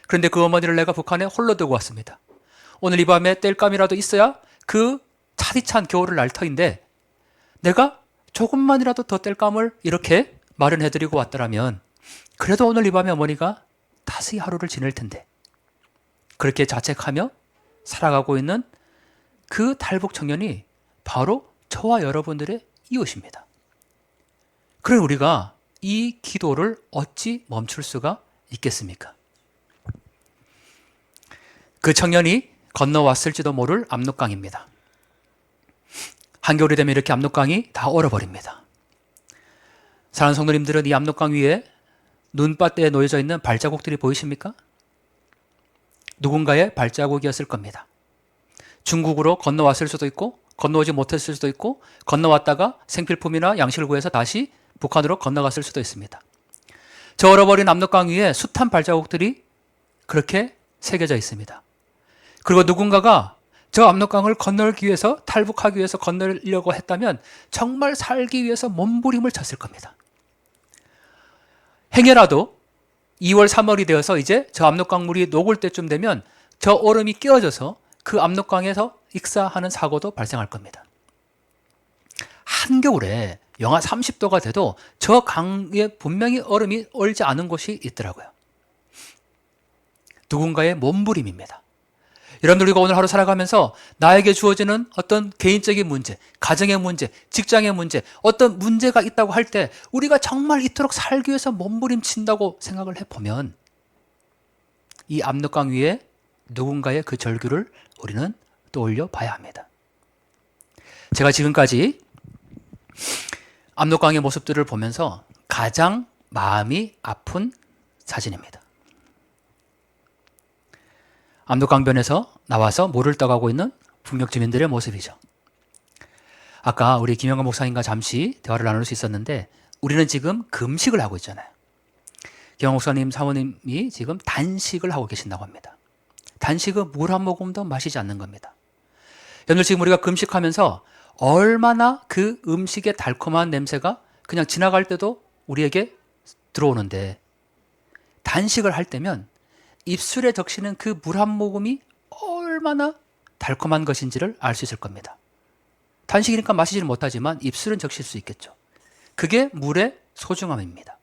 그런데 그 어머니를 내가 북한에 홀로 두고 왔습니다. 오늘 이 밤에 땔감이라도 있어야 그 차디찬 겨울을 날 터인데 내가 조금만이라도 더 땔감을 이렇게 마련해드리고 왔더라면 그래도 오늘 이 밤에 어머니가 다시 하루를 지낼 텐데 그렇게 자책하며 살아가고 있는 그 탈북 청년이 바로 저와 여러분들의 이웃입니다. 그럼 우리가 이 기도를 어찌 멈출 수가 있겠습니까? 그 청년이 건너왔을지도 모를 압록강입니다. 한겨울이 되면 이렇게 압록강이 다 얼어버립니다. 사랑하는 성도님들은 이 압록강 위에 눈밭에 놓여져 있는 발자국들이 보이십니까? 누군가의 발자국이었을 겁니다. 중국으로 건너왔을 수도 있고 건너오지 못했을 수도 있고 건너왔다가 생필품이나 양식을 구해서 다시 북한으로 건너갔을 수도 있습니다. 저 얼어버린 압록강 위에 숱한 발자국들이 그렇게 새겨져 있습니다. 그리고 누군가가 저 압록강을 건너기 위해서 탈북하기 위해서 건너려고 했다면 정말 살기 위해서 몸부림을 쳤을 겁니다. 행여라도 2월 3월이 되어서 이제 저 압록강 물이 녹을 때쯤 되면 저 얼음이 끼어져서 그 압록강에서 익사하는 사고도 발생할 겁니다. 한겨울에 영하 30도가 돼도 저 강에 분명히 얼음이 얼지 않은 곳이 있더라고요. 누군가의 몸부림입니다. 여러분들 우리가 오늘 하루 살아가면서 나에게 주어지는 어떤 개인적인 문제, 가정의 문제, 직장의 문제, 어떤 문제가 있다고 할 때 우리가 정말 이토록 살기 위해서 몸부림친다고 생각을 해보면 이 압록강 위에 누군가의 그 절규를 우리는 떠올려 봐야 합니다. 제가 지금까지 압록강의 모습들을 보면서 가장 마음이 아픈 사진입니다. 압록강변에서 나와서 물을 떠가고 있는 북녘 주민들의 모습이죠. 아까 우리 김영관 목사님과 잠시 대화를 나눌 수 있었는데 우리는 지금 금식을 하고 있잖아요. 김영관 목사님 사모님이 지금 단식을 하고 계신다고 합니다. 단식은 물 한 모금도 마시지 않는 겁니다. 여러분들 지금 우리가 금식하면서 얼마나 그 음식의 달콤한 냄새가 그냥 지나갈 때도 우리에게 들어오는데 단식을 할 때면 입술에 적시는 그 물 한 모금이 얼마나 달콤한 것인지를 알 수 있을 겁니다. 단식이니까 마시지는 못하지만 입술은 적실 수 있겠죠. 그게 물의 소중함입니다.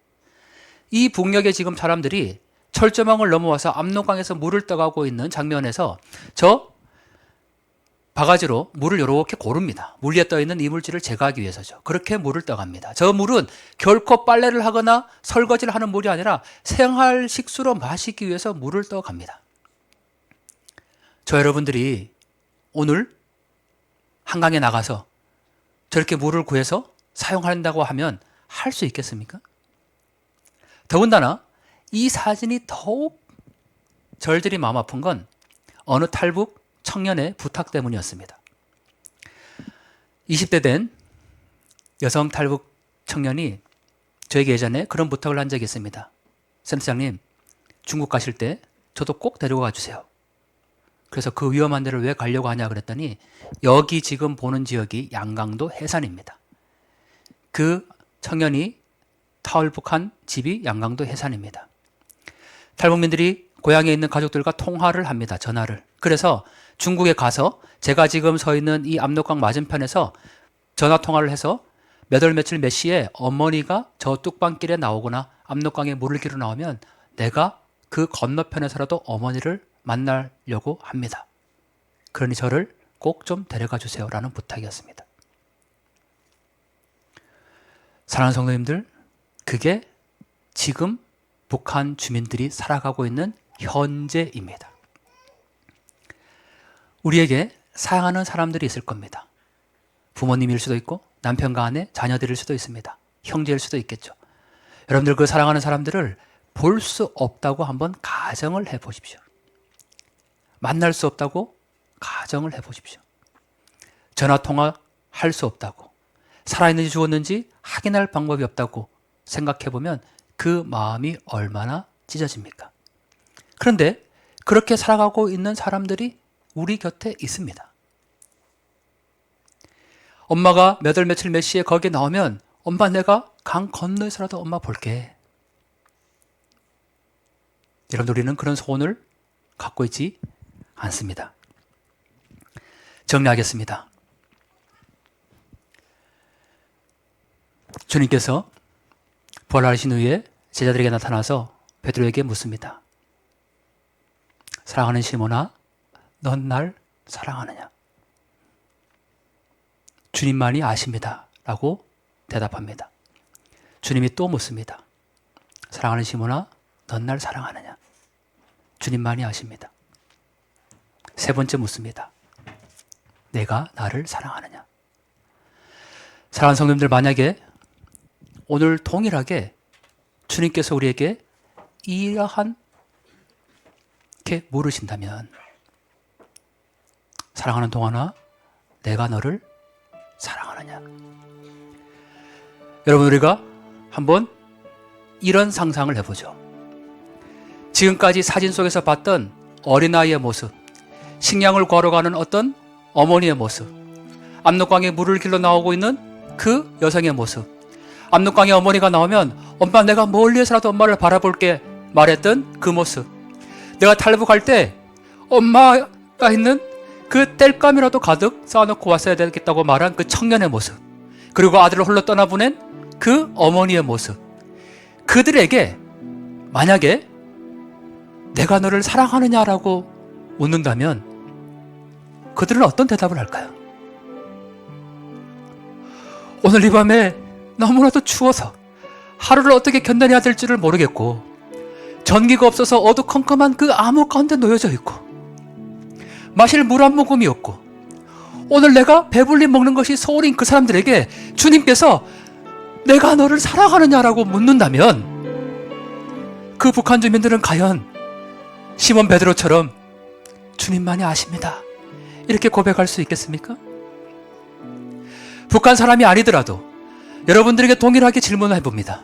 이 북녘에 지금 사람들이 철조망을 넘어와서 압록강에서 물을 떠가고 있는 장면에서 저 바가지로 물을 이렇게 고릅니다. 물 위에 떠있는 이물질을 제거하기 위해서죠. 그렇게 물을 떠갑니다. 저 물은 결코 빨래를 하거나 설거지를 하는 물이 아니라 생활 식수로 마시기 위해서 물을 떠갑니다. 저 여러분들이 오늘 한강에 나가서 저렇게 물을 구해서 사용한다고 하면 할 수 있겠습니까? 더군다나 이 사진이 더욱 저희들이 마음 아픈 건 어느 탈북 청년의 부탁 때문이었습니다. 20대 된 여성 탈북 청년이 저에게 예전에 그런 부탁을 한 적이 있습니다. 센터장님, 중국 가실 때 저도 꼭 데리고 가주세요. 그래서 그 위험한 데를 왜 가려고 하냐 그랬더니 여기 지금 보는 지역이 양강도 해산입니다. 그 청년이 탈북한 집이 양강도 해산입니다. 탈북민들이 고향에 있는 가족들과 통화를 합니다. 전화를. 그래서 중국에 가서 제가 지금 서 있는 이 압록강 맞은편에서 전화 통화를 해서 몇 월 며칠 몇 시에 어머니가 저 뚝방길에 나오거나 압록강에 물을 기르러 나오면 내가 그 건너편에서라도 어머니를 만나려고 합니다. 그러니 저를 꼭 좀 데려가 주세요 라는 부탁이었습니다. 사랑하는 성도님들, 그게 지금 북한 주민들이 살아가고 있는 현재입니다. 우리에게 사랑하는 사람들이 있을 겁니다. 부모님일 수도 있고 남편과 아내, 자녀들일 수도 있습니다. 형제일 수도 있겠죠. 여러분들 그 사랑하는 사람들을 볼 수 없다고 한번 가정을 해보십시오. 만날 수 없다고 가정을 해보십시오. 전화통화 할 수 없다고, 살아있는지 죽었는지 확인할 방법이 없다고 생각해보면 그 마음이 얼마나 찢어집니까? 그런데 그렇게 살아가고 있는 사람들이 우리 곁에 있습니다. 엄마가 몇 월 며칠 몇 시에 거기에 나오면 엄마 내가 강 건너에서라도 엄마 볼게. 여러분, 우리는 그런 소원을 갖고 있지 않습니다. 정리하겠습니다. 주님께서 부활하신 후에 제자들에게 나타나서 베드로에게 묻습니다. 사랑하는 시몬아, 넌 날 사랑하느냐? 주님만이 아십니다 라고 대답합니다. 주님이 또 묻습니다. 사랑하는 시몬아, 넌 날 사랑하느냐? 주님만이 아십니다. 세 번째 묻습니다. 내가 나를 사랑하느냐? 사랑하는 성도님들, 만약에 오늘 동일하게 주님께서 우리에게 이러한 게 물으신다면, 사랑하는 동안아, 내가 너를 사랑하느냐? 여러분, 우리가 한번 이런 상상을 해보죠. 지금까지 사진 속에서 봤던 어린아이의 모습, 식량을 구하러 가는 어떤 어머니의 모습, 압록강에 물을 길러 나오고 있는 그 여성의 모습, 압록강에 어머니가 나오면 엄마 내가 멀리에서라도 엄마를 바라볼게 말했던 그 모습, 내가 탈북할 때 엄마가 있는 그 땔감이라도 가득 쌓아놓고 왔어야 되겠다고 말한 그 청년의 모습, 그리고 아들을 홀로 떠나보낸 그 어머니의 모습, 그들에게 만약에 내가 너를 사랑하느냐라고 묻는다면 그들은 어떤 대답을 할까요? 오늘 이 밤에 너무나도 추워서 하루를 어떻게 견뎌내야 될지를 모르겠고, 전기가 없어서 어두컴컴한 그 암흑 가운데 놓여져 있고, 마실 물 한 모금이 없고, 오늘 내가 배불리 먹는 것이 소홀인 그 사람들에게 주님께서 내가 너를 사랑하느냐라고 묻는다면 그 북한 주민들은 과연 시몬 베드로처럼 주님만이 아십니다 이렇게 고백할 수 있겠습니까? 북한 사람이 아니더라도 여러분들에게 동일하게 질문을 해봅니다.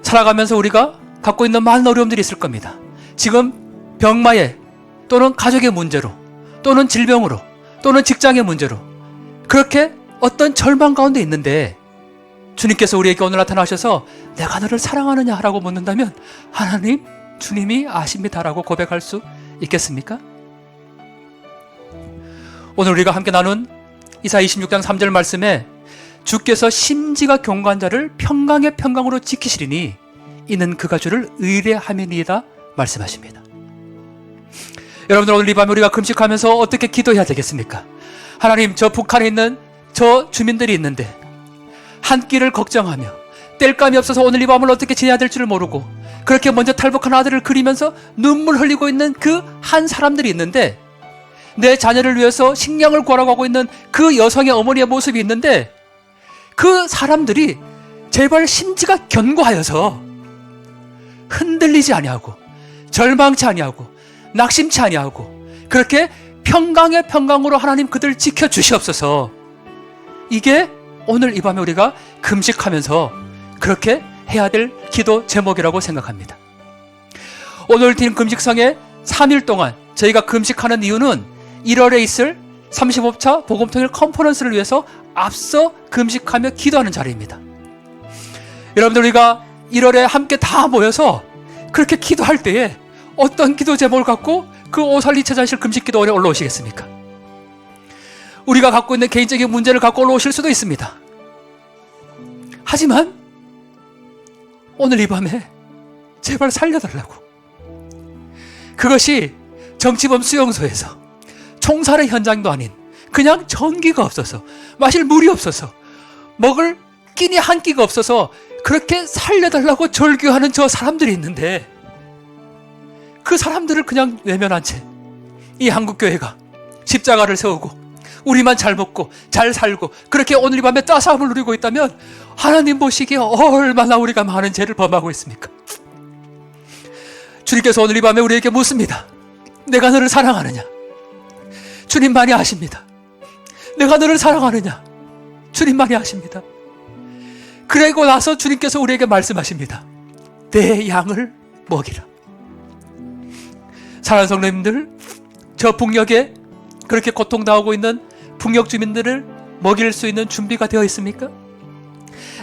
살아가면서 우리가 갖고 있는 많은 어려움들이 있을 겁니다. 지금 병마에 또는 가족의 문제로 또는 질병으로 또는 직장의 문제로 그렇게 어떤 절망 가운데 있는데 주님께서 우리에게 오늘 나타나셔서 내가 너를 사랑하느냐 라고 묻는다면 하나님, 주님이 아십니다라고 고백할 수 있겠습니까? 오늘 우리가 함께 나눈 이사야 26장 3절 말씀에 주께서 심지가 경고한 자를 평강의 평강으로 지키시리니 이는 그가 주를 의뢰함이니이다 말씀하십니다. 여러분들, 오늘 이 밤에 우리가 금식하면서 어떻게 기도해야 되겠습니까? 하나님, 저 북한에 있는 저 주민들이 있는데 한 끼를 걱정하며 뗄감이 없어서 오늘 이 밤을 어떻게 지내야 될지를 모르고 그렇게 먼저 탈북한 아들을 그리면서 눈물 흘리고 있는 그 한 사람들이 있는데, 내 자녀를 위해서 식량을 구하러 가고 있는 그 여성의 어머니의 모습이 있는데, 그 사람들이 제발 심지가 견고하여서 흔들리지 아니하고 절망치 아니하고 낙심치 아니하고 그렇게 평강의 평강으로 하나님 그들 지켜주시옵소서. 이게 오늘 이 밤에 우리가 금식하면서 그렇게 해야 될 기도 제목이라고 생각합니다. 오늘 드린 금식성에 3일 동안 저희가 금식하는 이유는 1월에 있을 35차 복음통일 컨퍼런스를 위해서 앞서 금식하며 기도하는 자리입니다. 여러분들, 우리가 1월에 함께 다 모여서 그렇게 기도할 때에 어떤 기도 제목을 갖고 그 오살리 체자실 금식 기도원에 올라오시겠습니까? 우리가 갖고 있는 개인적인 문제를 갖고 올라오실 수도 있습니다. 하지만 오늘 이 밤에 제발 살려달라고, 그것이 정치범 수용소에서 총살의 현장도 아닌 그냥 전기가 없어서 마실 물이 없어서 먹을 끼니 한 끼가 없어서 그렇게 살려달라고 절규하는 저 사람들이 있는데, 그 사람들을 그냥 외면한 채 이 한국교회가 십자가를 세우고 우리만 잘 먹고 잘 살고 그렇게 오늘 이 밤에 따스함을 누리고 있다면 하나님 보시기에 얼마나 우리가 많은 죄를 범하고 있습니까? 주님께서 오늘 이 밤에 우리에게 묻습니다. 내가 너를 사랑하느냐? 주님만이 아십니다. 내가 너를 사랑하느냐? 주님만이 아십니다. 그리고 나서 주님께서 우리에게 말씀하십니다. 내 양을 먹이라. 사랑하는 성도님들, 저 북녘에 그렇게 고통당하고 있는 북녘 주민들을 먹일 수 있는 준비가 되어 있습니까?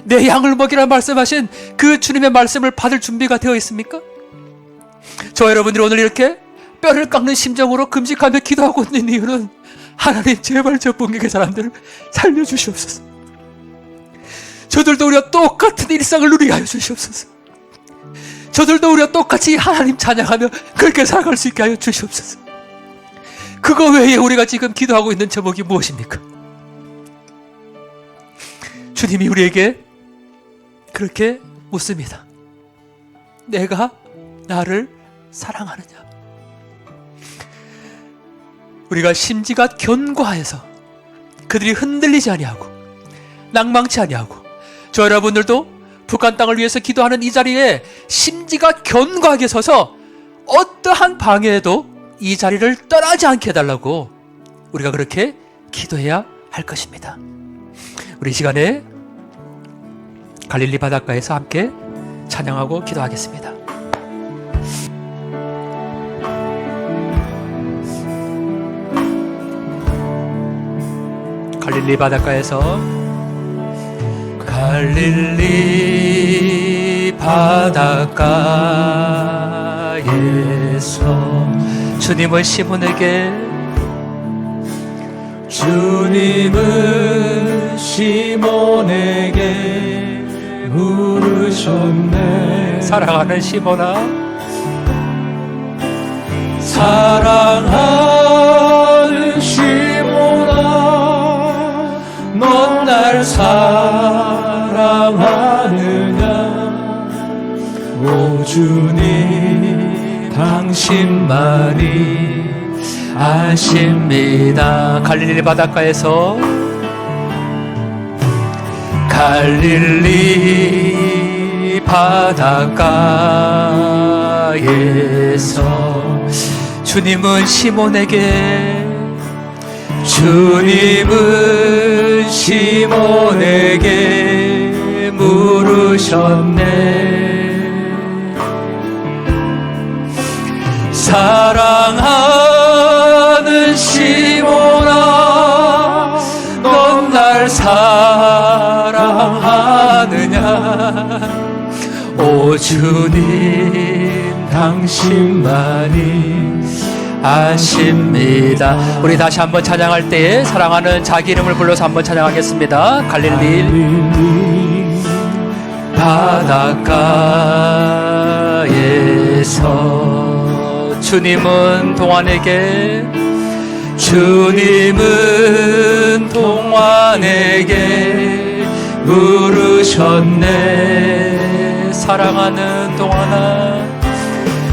내 양을 먹이라 말씀하신 그 주님의 말씀을 받을 준비가 되어 있습니까? 저 여러분들이 오늘 이렇게 뼈를 깎는 심정으로 금식하며 기도하고 있는 이유는 하나님 제발 저 북녘의 사람들을 살려주시옵소서. 저들도 우리와 똑같은 일상을 누리게 하여 주시옵소서. 저들도 우리와 똑같이 하나님 찬양하며 그렇게 살아갈 수 있게 하여 주시옵소서. 그거 외에 우리가 지금 기도하고 있는 제목이 무엇입니까? 주님이 우리에게 그렇게 묻습니다. 내가 나를 사랑하느냐? 우리가 심지가 견고하여서 그들이 흔들리지 아니하고 낭망치 아니하고, 저 여러분들도 북한 땅을 위해서 기도하는 이 자리에 심지가 견고하게 서서 어떠한 방해에도 이 자리를 떠나지 않게 해달라고 우리가 그렇게 기도해야 할 것입니다. 우리 시간에 갈릴리 바닷가에서 함께 찬양하고 기도하겠습니다. 갈릴리 바닷가에서, 갈릴리 바닷가에서 주님은 시몬에게, 주님은 시몬에게 물으셨네. 사랑하는 시몬아, 사랑하는 시몬아, 넌 날 사랑하느냐? 오 주님, 당신만이 아십니다. 갈릴리 바닷가에서, 갈릴리 바닷가에서 주님은 시몬에게, 주님은 시몬에게 물으셨네. 사랑하는 시몬아, 넌 날 사랑하느냐? 오 주님, 당신만이 아십니다. 우리 다시 한번 찬양할 때에 사랑하는 자기 이름을 불러서 한번 찬양하겠습니다. 갈릴리 바닷가에서 주님은 동안에게, 주님은 동안에게 물으셨네. 사랑하는 동안아,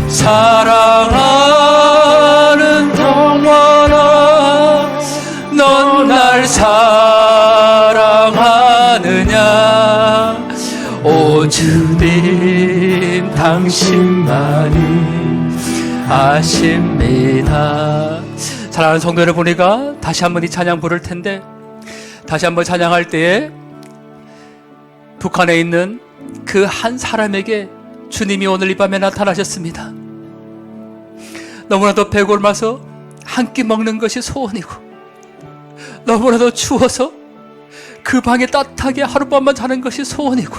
사랑하는 동안아, 넌 날 사랑하느냐? 오 주님, 당신만이 아십니다. 사랑하는 성도 여러분, 우리가 다시 한번 이 찬양 부를 텐데, 다시 한번 찬양할 때에 북한에 있는 그 한 사람에게 주님이 오늘 이 밤에 나타나셨습니다. 너무나도 배골마서 한 끼 먹는 것이 소원이고, 너무나도 추워서 그 방에 따뜻하게 하룻밤만 자는 것이 소원이고,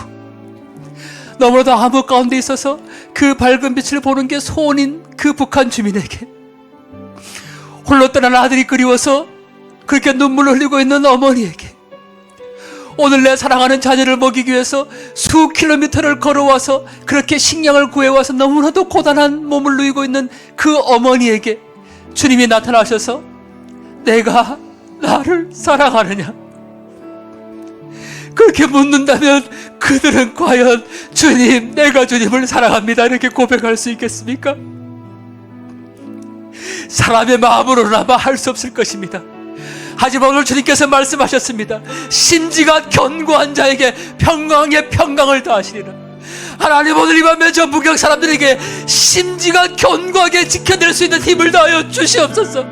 너무나도 암흑 가운데 있어서 그 밝은 빛을 보는 게 소원인 그 북한 주민에게, 홀로 떠난 아들이 그리워서 그렇게 눈물을 흘리고 있는 어머니에게, 오늘 내 사랑하는 자녀를 먹이기 위해서 수 킬로미터를 걸어와서 그렇게 식량을 구해와서 너무나도 고단한 몸을 누이고 있는 그 어머니에게 주님이 나타나셔서 내가 나를 사랑하느냐? 그렇게 묻는다면 그들은 과연 주님, 내가 주님을 사랑합니다 이렇게 고백할 수 있겠습니까? 사람의 마음으로나마 할 수 없을 것입니다. 하지만 오늘 주님께서 말씀하셨습니다. 심지가 견고한 자에게 평강의 평강을 더하시리라. 하나님, 오늘 이 밤에 저 무경 사람들에게 심지가 견고하게 지켜낼 수 있는 힘을 다하여 주시옵소서.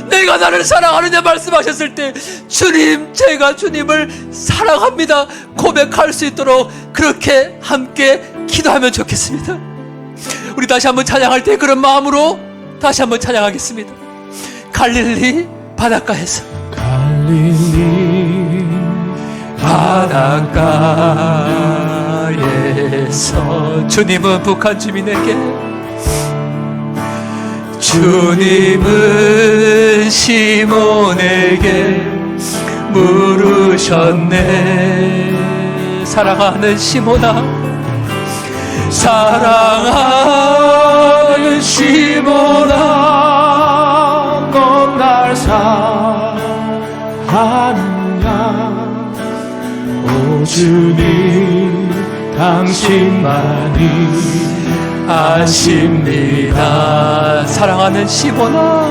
내가 나를 사랑하느냐 말씀하셨을 때 주님, 제가 주님을 사랑합니다 고백할 수 있도록 그렇게 함께 기도하면 좋겠습니다. 우리 다시 한번 찬양할 때 그런 마음으로 다시 한번 찬양하겠습니다. 갈릴리 바닷가에서, 갈릴리 바닷가에서 주님은 북한 주민에게, 주님은 시몬에게 물으셨네. 사랑하는 시몬아, 사랑하는 시몬아, 넌 날 사랑하느냐. 오 주님, 당신만이 아십니다. 사랑하는 시몬아,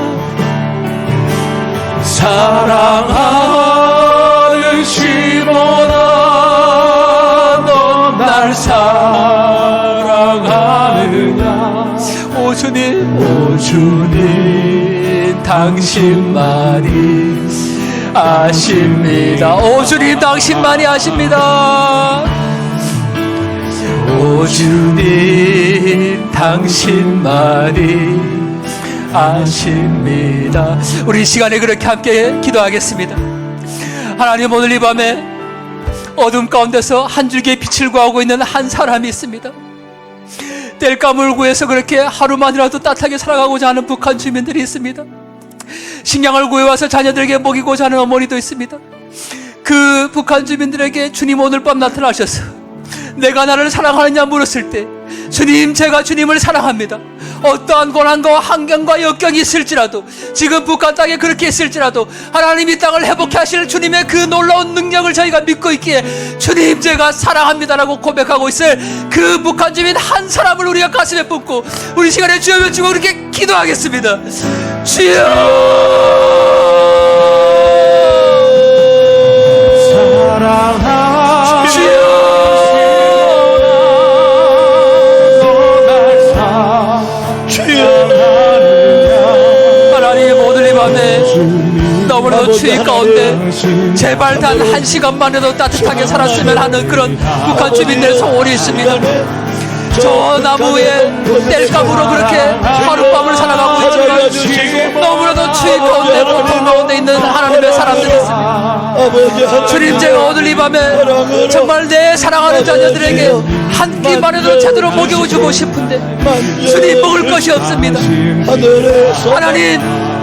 사랑하는 시몬아, 넌 날 사랑하느냐. 오 주님, 오 주님, 당신만이 아십니다. 오 주님, 당신만이 아십니다. 오 주님, 당신만이 아십니다. 우리 이 시간에 그렇게 함께 기도하겠습니다. 하나님, 오늘 이 밤에 어둠 가운데서 한 줄기의 빛을 구하고 있는 한 사람이 있습니다. 땔감을 구해서 그렇게 하루만이라도 따뜻하게 살아가고자 하는 북한 주민들이 있습니다. 식량을 구해와서 자녀들에게 먹이고자 하는 어머니도 있습니다. 그 북한 주민들에게 주님 오늘 밤 나타나셔서 내가 나를 사랑하느냐 물었을 때, 주님, 제가 주님을 사랑합니다. 어떠한 고난과 환경과 역경이 있을지라도, 지금 북한 땅에 그렇게 있을지라도 하나님이 땅을 회복해 하실 주님의 그 놀라운 능력을 저희가 믿고 있기에 주님, 제가 사랑합니다라고 고백하고 있을 그 북한 주민 한 사람을 우리가 가슴에 품고 우리 시간에 주여 외치고 그렇게 기도하겠습니다. 주여, 사랑하는 주여, 하나님, 오늘 이 밤에 너무나도 추위 가운데 제발 단 한 시간만이라도 따뜻하게 살았으면 하는 그런 북한 주민들 소원이 있습니다. 저 나무에 땔감으로 그렇게 하룻밤을 살아가고 있지만 너무나도 추위 가운데 고통 가운데 있는 하나님의 사람들이 있습니다. 주님, 제가 오늘 이 밤에 정말 내 사랑하는 자녀들에게 한 끼만이라도 제대로 먹여주고 싶은데 주님, 먹을 것이 없습니다. 하나님,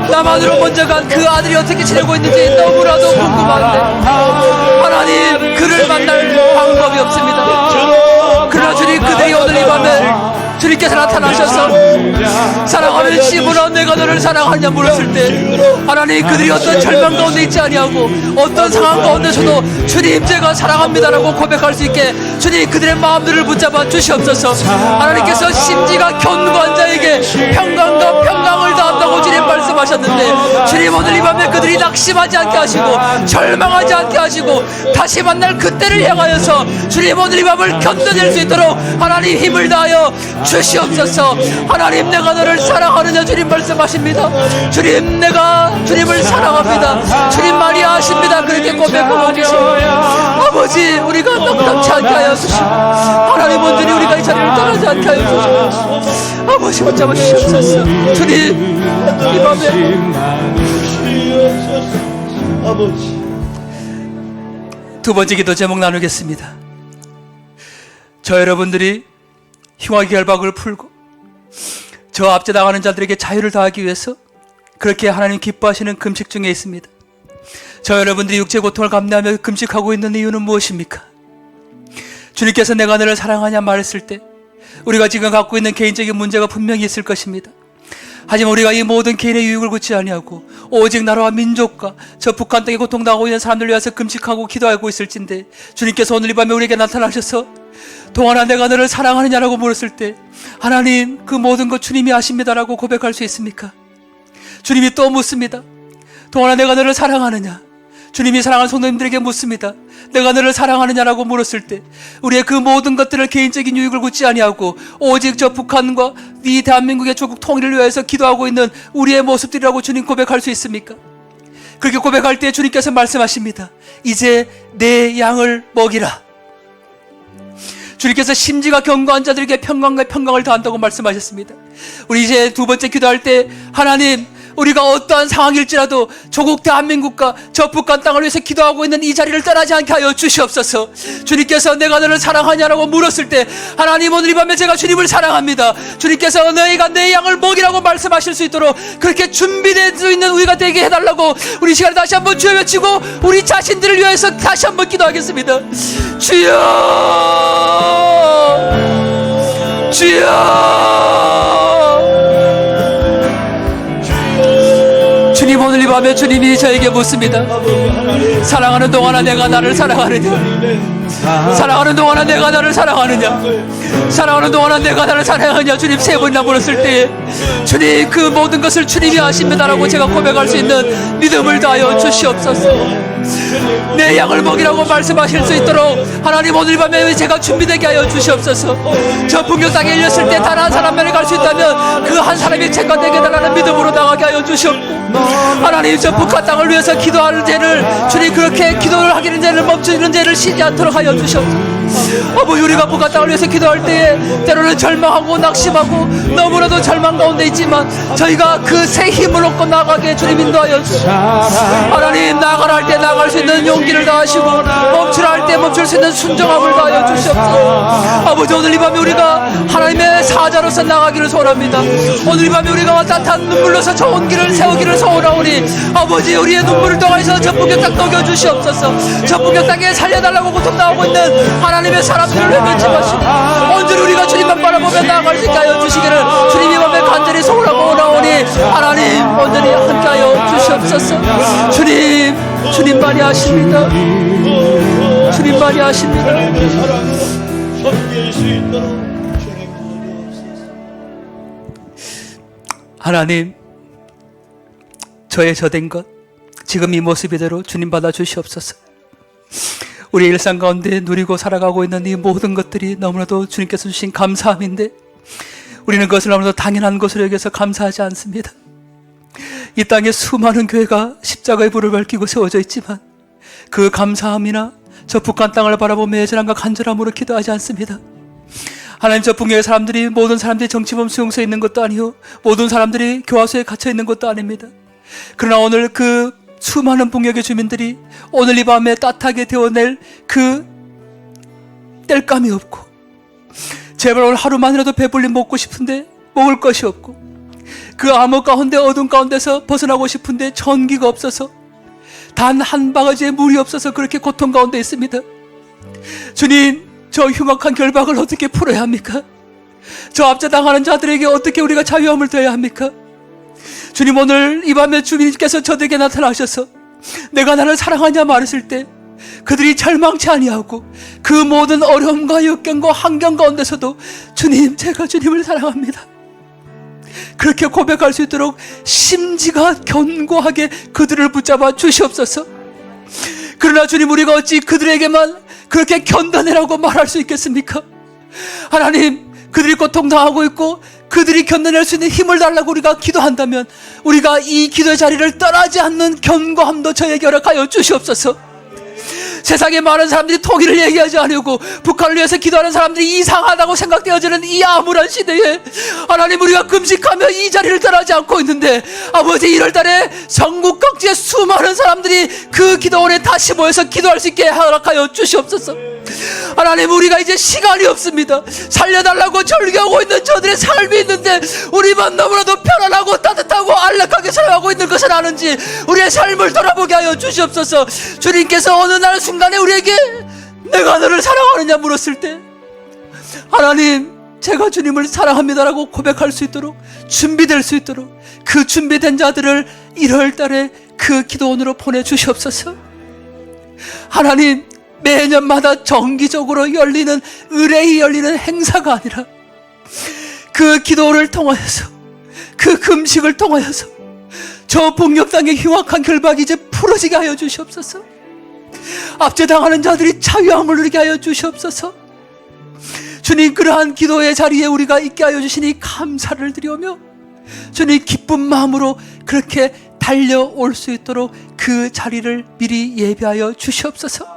남한으로 먼저 간 그 아들이 어떻게 지내고 있는지 너무나도 궁금한데 하나님, 그를 만날 방법이 없습니다. 그러나 주님, 그들이 오늘 이 밤에 주님께서 나타나셔서 사랑하는 시몬아, 내가 너를 사랑하냐 물었을 때 하나님, 그들이 어떤 절망 가운데 있지 아니하고 어떤 상황 가운데서도 주님, 제가 사랑합니다라고 고백할 수 있게 주님, 그들의 마음들을 붙잡아 주시옵소서. 하나님께서 심지가 견고한 자에게 평강과 평강을 더한다고 주님 말씀하셨는데 주님, 오늘 이 밤에 그들이 낙심하지 않게 하시고 절망하지 않게 하시고 다시 만날 그때를 향하여서 주님, 오늘 이 밤을 견뎌낼 수 있도록 하나님 힘을 다하여 주시옵소서. 하나님, 내가 너를 사랑하느냐 주님 말씀하십니다. 주님, 내가 주님을 사랑합니다. 주님 말이 아십니다. 그렇게 고백하고 계시고 아버지, 우리가 넉넉치 않게 하여 주시고 하나님, 온전히 우리가 이 자리를 떠나지 않게 하여 주시고 아버지, 붙잡아 주시옵소서. 주님, 이 밤에 두 번째 기도 제목 나누겠습니다. 저 여러분들이 흉악의 결박을 풀고 저 압제 당하는 자들에게 자유를 다하기 위해서 그렇게 하나님 기뻐하시는 금식 중에 있습니다. 저 여러분들이 육체 고통을 감내하며 금식하고 있는 이유는 무엇입니까? 주님께서 내가 너를 사랑하냐 말했을 때 우리가 지금 갖고 있는 개인적인 문제가 분명히 있을 것입니다. 하지만 우리가 이 모든 개인의 유익을 굳지 아니하고 오직 나라와 민족과 저 북한 땅에 고통당하고 있는 사람들을 위해서 금식하고 기도하고 있을진데 주님께서 오늘 이 밤에 우리에게 나타나셔서 동안아, 내가 너를 사랑하느냐라고 물었을 때 하나님, 그 모든 것 주님이 아십니다라고 고백할 수 있습니까? 주님이 또 묻습니다. 동안아, 내가 너를 사랑하느냐? 주님이 사랑하는 성도님들에게 묻습니다. 내가 너를 사랑하느냐라고 물었을 때 우리의 그 모든 것들을 개인적인 유익을 굳지 아니하고 오직 저 북한과 이 대한민국의 조국 통일을 위해서 기도하고 있는 우리의 모습들이라고 주님 고백할 수 있습니까? 그렇게 고백할 때 주님께서 말씀하십니다. 이제 내 양을 먹이라. 주님께서 심지가 견고한 자들에게 평강과 평강을 더한다고 말씀하셨습니다. 우리 이제 두 번째 기도할 때 하나님, 우리가 어떠한 상황일지라도 조국 대한민국과 저 북한 땅을 위해서 기도하고 있는 이 자리를 떠나지 않게 하여 주시옵소서. 주님께서 내가 너를 사랑하냐라고 물었을 때 하나님, 오늘 이 밤에 제가 주님을 사랑합니다. 주님께서 너희가 내 양을 먹이라고 말씀하실 수 있도록 그렇게 준비될 수 있는 우리가 되게 해달라고 우리 시간에 다시 한번 주여 외치고 우리 자신들을 위해서 다시 한번 기도하겠습니다. 주여, 주여. 주님, 오늘 이 밤에 주님이 저에게 묻습니다. 사랑하는 동안아 내가 나를 사랑하느냐? 사랑하는 동안아 내가 나를 사랑하느냐? 사랑하는 동안아 내가 나를 사랑하느냐? 주님 세 번이나 물었을 때 주님 그 모든 것을 주님이 아십니다라고 제가 고백할 수 있는 믿음을 다하여 주시옵소서. 내 양을 먹이라고 말씀하실 수 있도록 하나님, 오늘 밤에 제가 준비되게 하여 주시옵소서. 저 풍경 땅에 열렸을 때 단 한 사람만이 갈 수 있다면 그 한 사람이 제가 되게 달라는 믿음으로 나가게 하여 주시옵고, 하나님 저 북한 땅을 위해서 기도하는 죄를 주님 그렇게 기도를 하기는 죄를 멈추는 죄를 쉬지 않도록 하여 주시옵소서. 아버지, 우리가 북한 땅을 위해서 기도할 때에 때로는 절망하고 낙심하고 너무나도 절망 가운데 있지만 저희가 그 새 힘을 얻고 나가게 주님 인도하여 주시옵소서. 하나님, 나가라 할 때 나갈 수 있는 용기를 다하시고 멈추라 할 때 멈출 수 있는 순종함을 다하여 주시옵소서. 아버지, 오늘 이 밤에 우리가 하나님의 사자로서 나가기를 소원합니다. 오늘 이 밤에 우리가 따뜻한 눈물로서 좋은 길을 세우기를 소원하오니 아버지, 우리의 눈물을 통해서 저 북경 땅 녹여주시옵소서. 저 북경 땅에 살려달라고 고통당하고 있는 하나님의 사람들을 회개치 마시고 온전히 우리가 주님만 바라보며 나아갈 수 있게 하여 주시기를 주님이 밤에 간절히 소원하고 오나오니 하나님 온전히 함께하여 주시옵소서. 주님만이 아십니다. 주님만이 아십니다. 하나님, 저의 저된 것 지금 이 모습 이대로 주님 받아 주시옵소서. 우리 일상 가운데 누리고 살아가고 있는 이 모든 것들이 너무나도 주님께서 주신 감사함인데 우리는 그것을 너무나도 당연한 것으로 여겨서 감사하지 않습니다. 이 땅에 수많은 교회가 십자가의 불을 밝히고 세워져 있지만 그 감사함이나 저 북한 땅을 바라보며 애절함과 간절함으로 기도하지 않습니다. 하나님, 저 북녘의 사람들이 모든 사람들이 정치범 수용소에 있는 것도 아니요 모든 사람들이 교화소에 갇혀 있는 것도 아닙니다. 그러나 오늘 그 수많은 북녘의 주민들이 오늘 이 밤에 따뜻하게 데워낼 그 땔감이 없고 제발 오늘 하루만이라도 배불리 먹고 싶은데 먹을 것이 없고 그 암흑 가운데 어둠 가운데서 벗어나고 싶은데 전기가 없어서 단 한 바가지의 물이 없어서 그렇게 고통 가운데 있습니다. 주님, 저 흉악한 결박을 어떻게 풀어야 합니까? 저 압제당하는 자들에게 어떻게 우리가 자유함을 더해야 합니까? 주님, 오늘 이 밤에 주님께서 저들에게 나타나셔서 내가 나를 사랑하냐 말했을 때 그들이 절망치 아니하고 그 모든 어려움과 역경과 환경 가운데서도 주님, 제가 주님을 사랑합니다 그렇게 고백할 수 있도록 심지가 견고하게 그들을 붙잡아 주시옵소서. 그러나 주님, 우리가 어찌 그들에게만 그렇게 견뎌내라고 말할 수 있겠습니까? 하나님, 그들이 고통당하고 있고 그들이 견뎌낼 수 있는 힘을 달라고 우리가 기도한다면 우리가 이 기도의 자리를 떠나지 않는 견고함도 저에게 허락하여 주시옵소서. 세상에 많은 사람들이 통일을 얘기하지 않으려고 북한을 위해서 기도하는 사람들이 이상하다고 생각되어지는 이 암울한 시대에 하나님, 우리가 금식하며 이 자리를 떠나지 않고 있는데 아버지, 1월달에 전국 각지의 수많은 사람들이 그 기도원에 다시 모여서 기도할 수 있게 허락하여 주시옵소서. 하나님, 우리가 이제 시간이 없습니다. 살려달라고 절규하고 있는 저들의 삶이 있는데 우리만 너무나도 편안하고 따뜻하고 안락하게 살아가고 있는 것을 아는지 우리의 삶을 돌아보게 하여 주시옵소서. 주님께서 어느 날 순간에 우리에게 내가 너를 사랑하느냐 물었을 때 하나님, 제가 주님을 사랑합니다라고 고백할 수 있도록 준비될 수 있도록 그 준비된 자들을 1월 달에 그 기도원으로 보내주시옵소서. 하나님, 매년마다 정기적으로 열리는 의례히 열리는 행사가 아니라 그 기도를 통하여서 그 금식을 통하여서 저 북녘 땅의 흉악한 결박이 이제 풀어지게 하여 주시옵소서. 압제당하는 자들이 자유함을 누리게 하여 주시옵소서. 주님, 그러한 기도의 자리에 우리가 있게 하여 주시니 감사를 드리오며, 주님 기쁜 마음으로 그렇게 달려올 수 있도록 그 자리를 미리 예비하여 주시옵소서.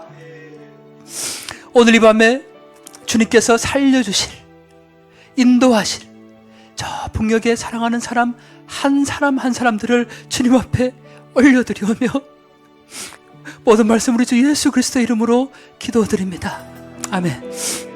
오늘 이 밤에 주님께서 살려주실, 인도하실 저 북녘에 사랑하는 사람 한 사람들을 주님 앞에 올려드리오며, 모든 말씀 우리 주 예수 그리스도의 이름으로 기도드립니다. 아멘.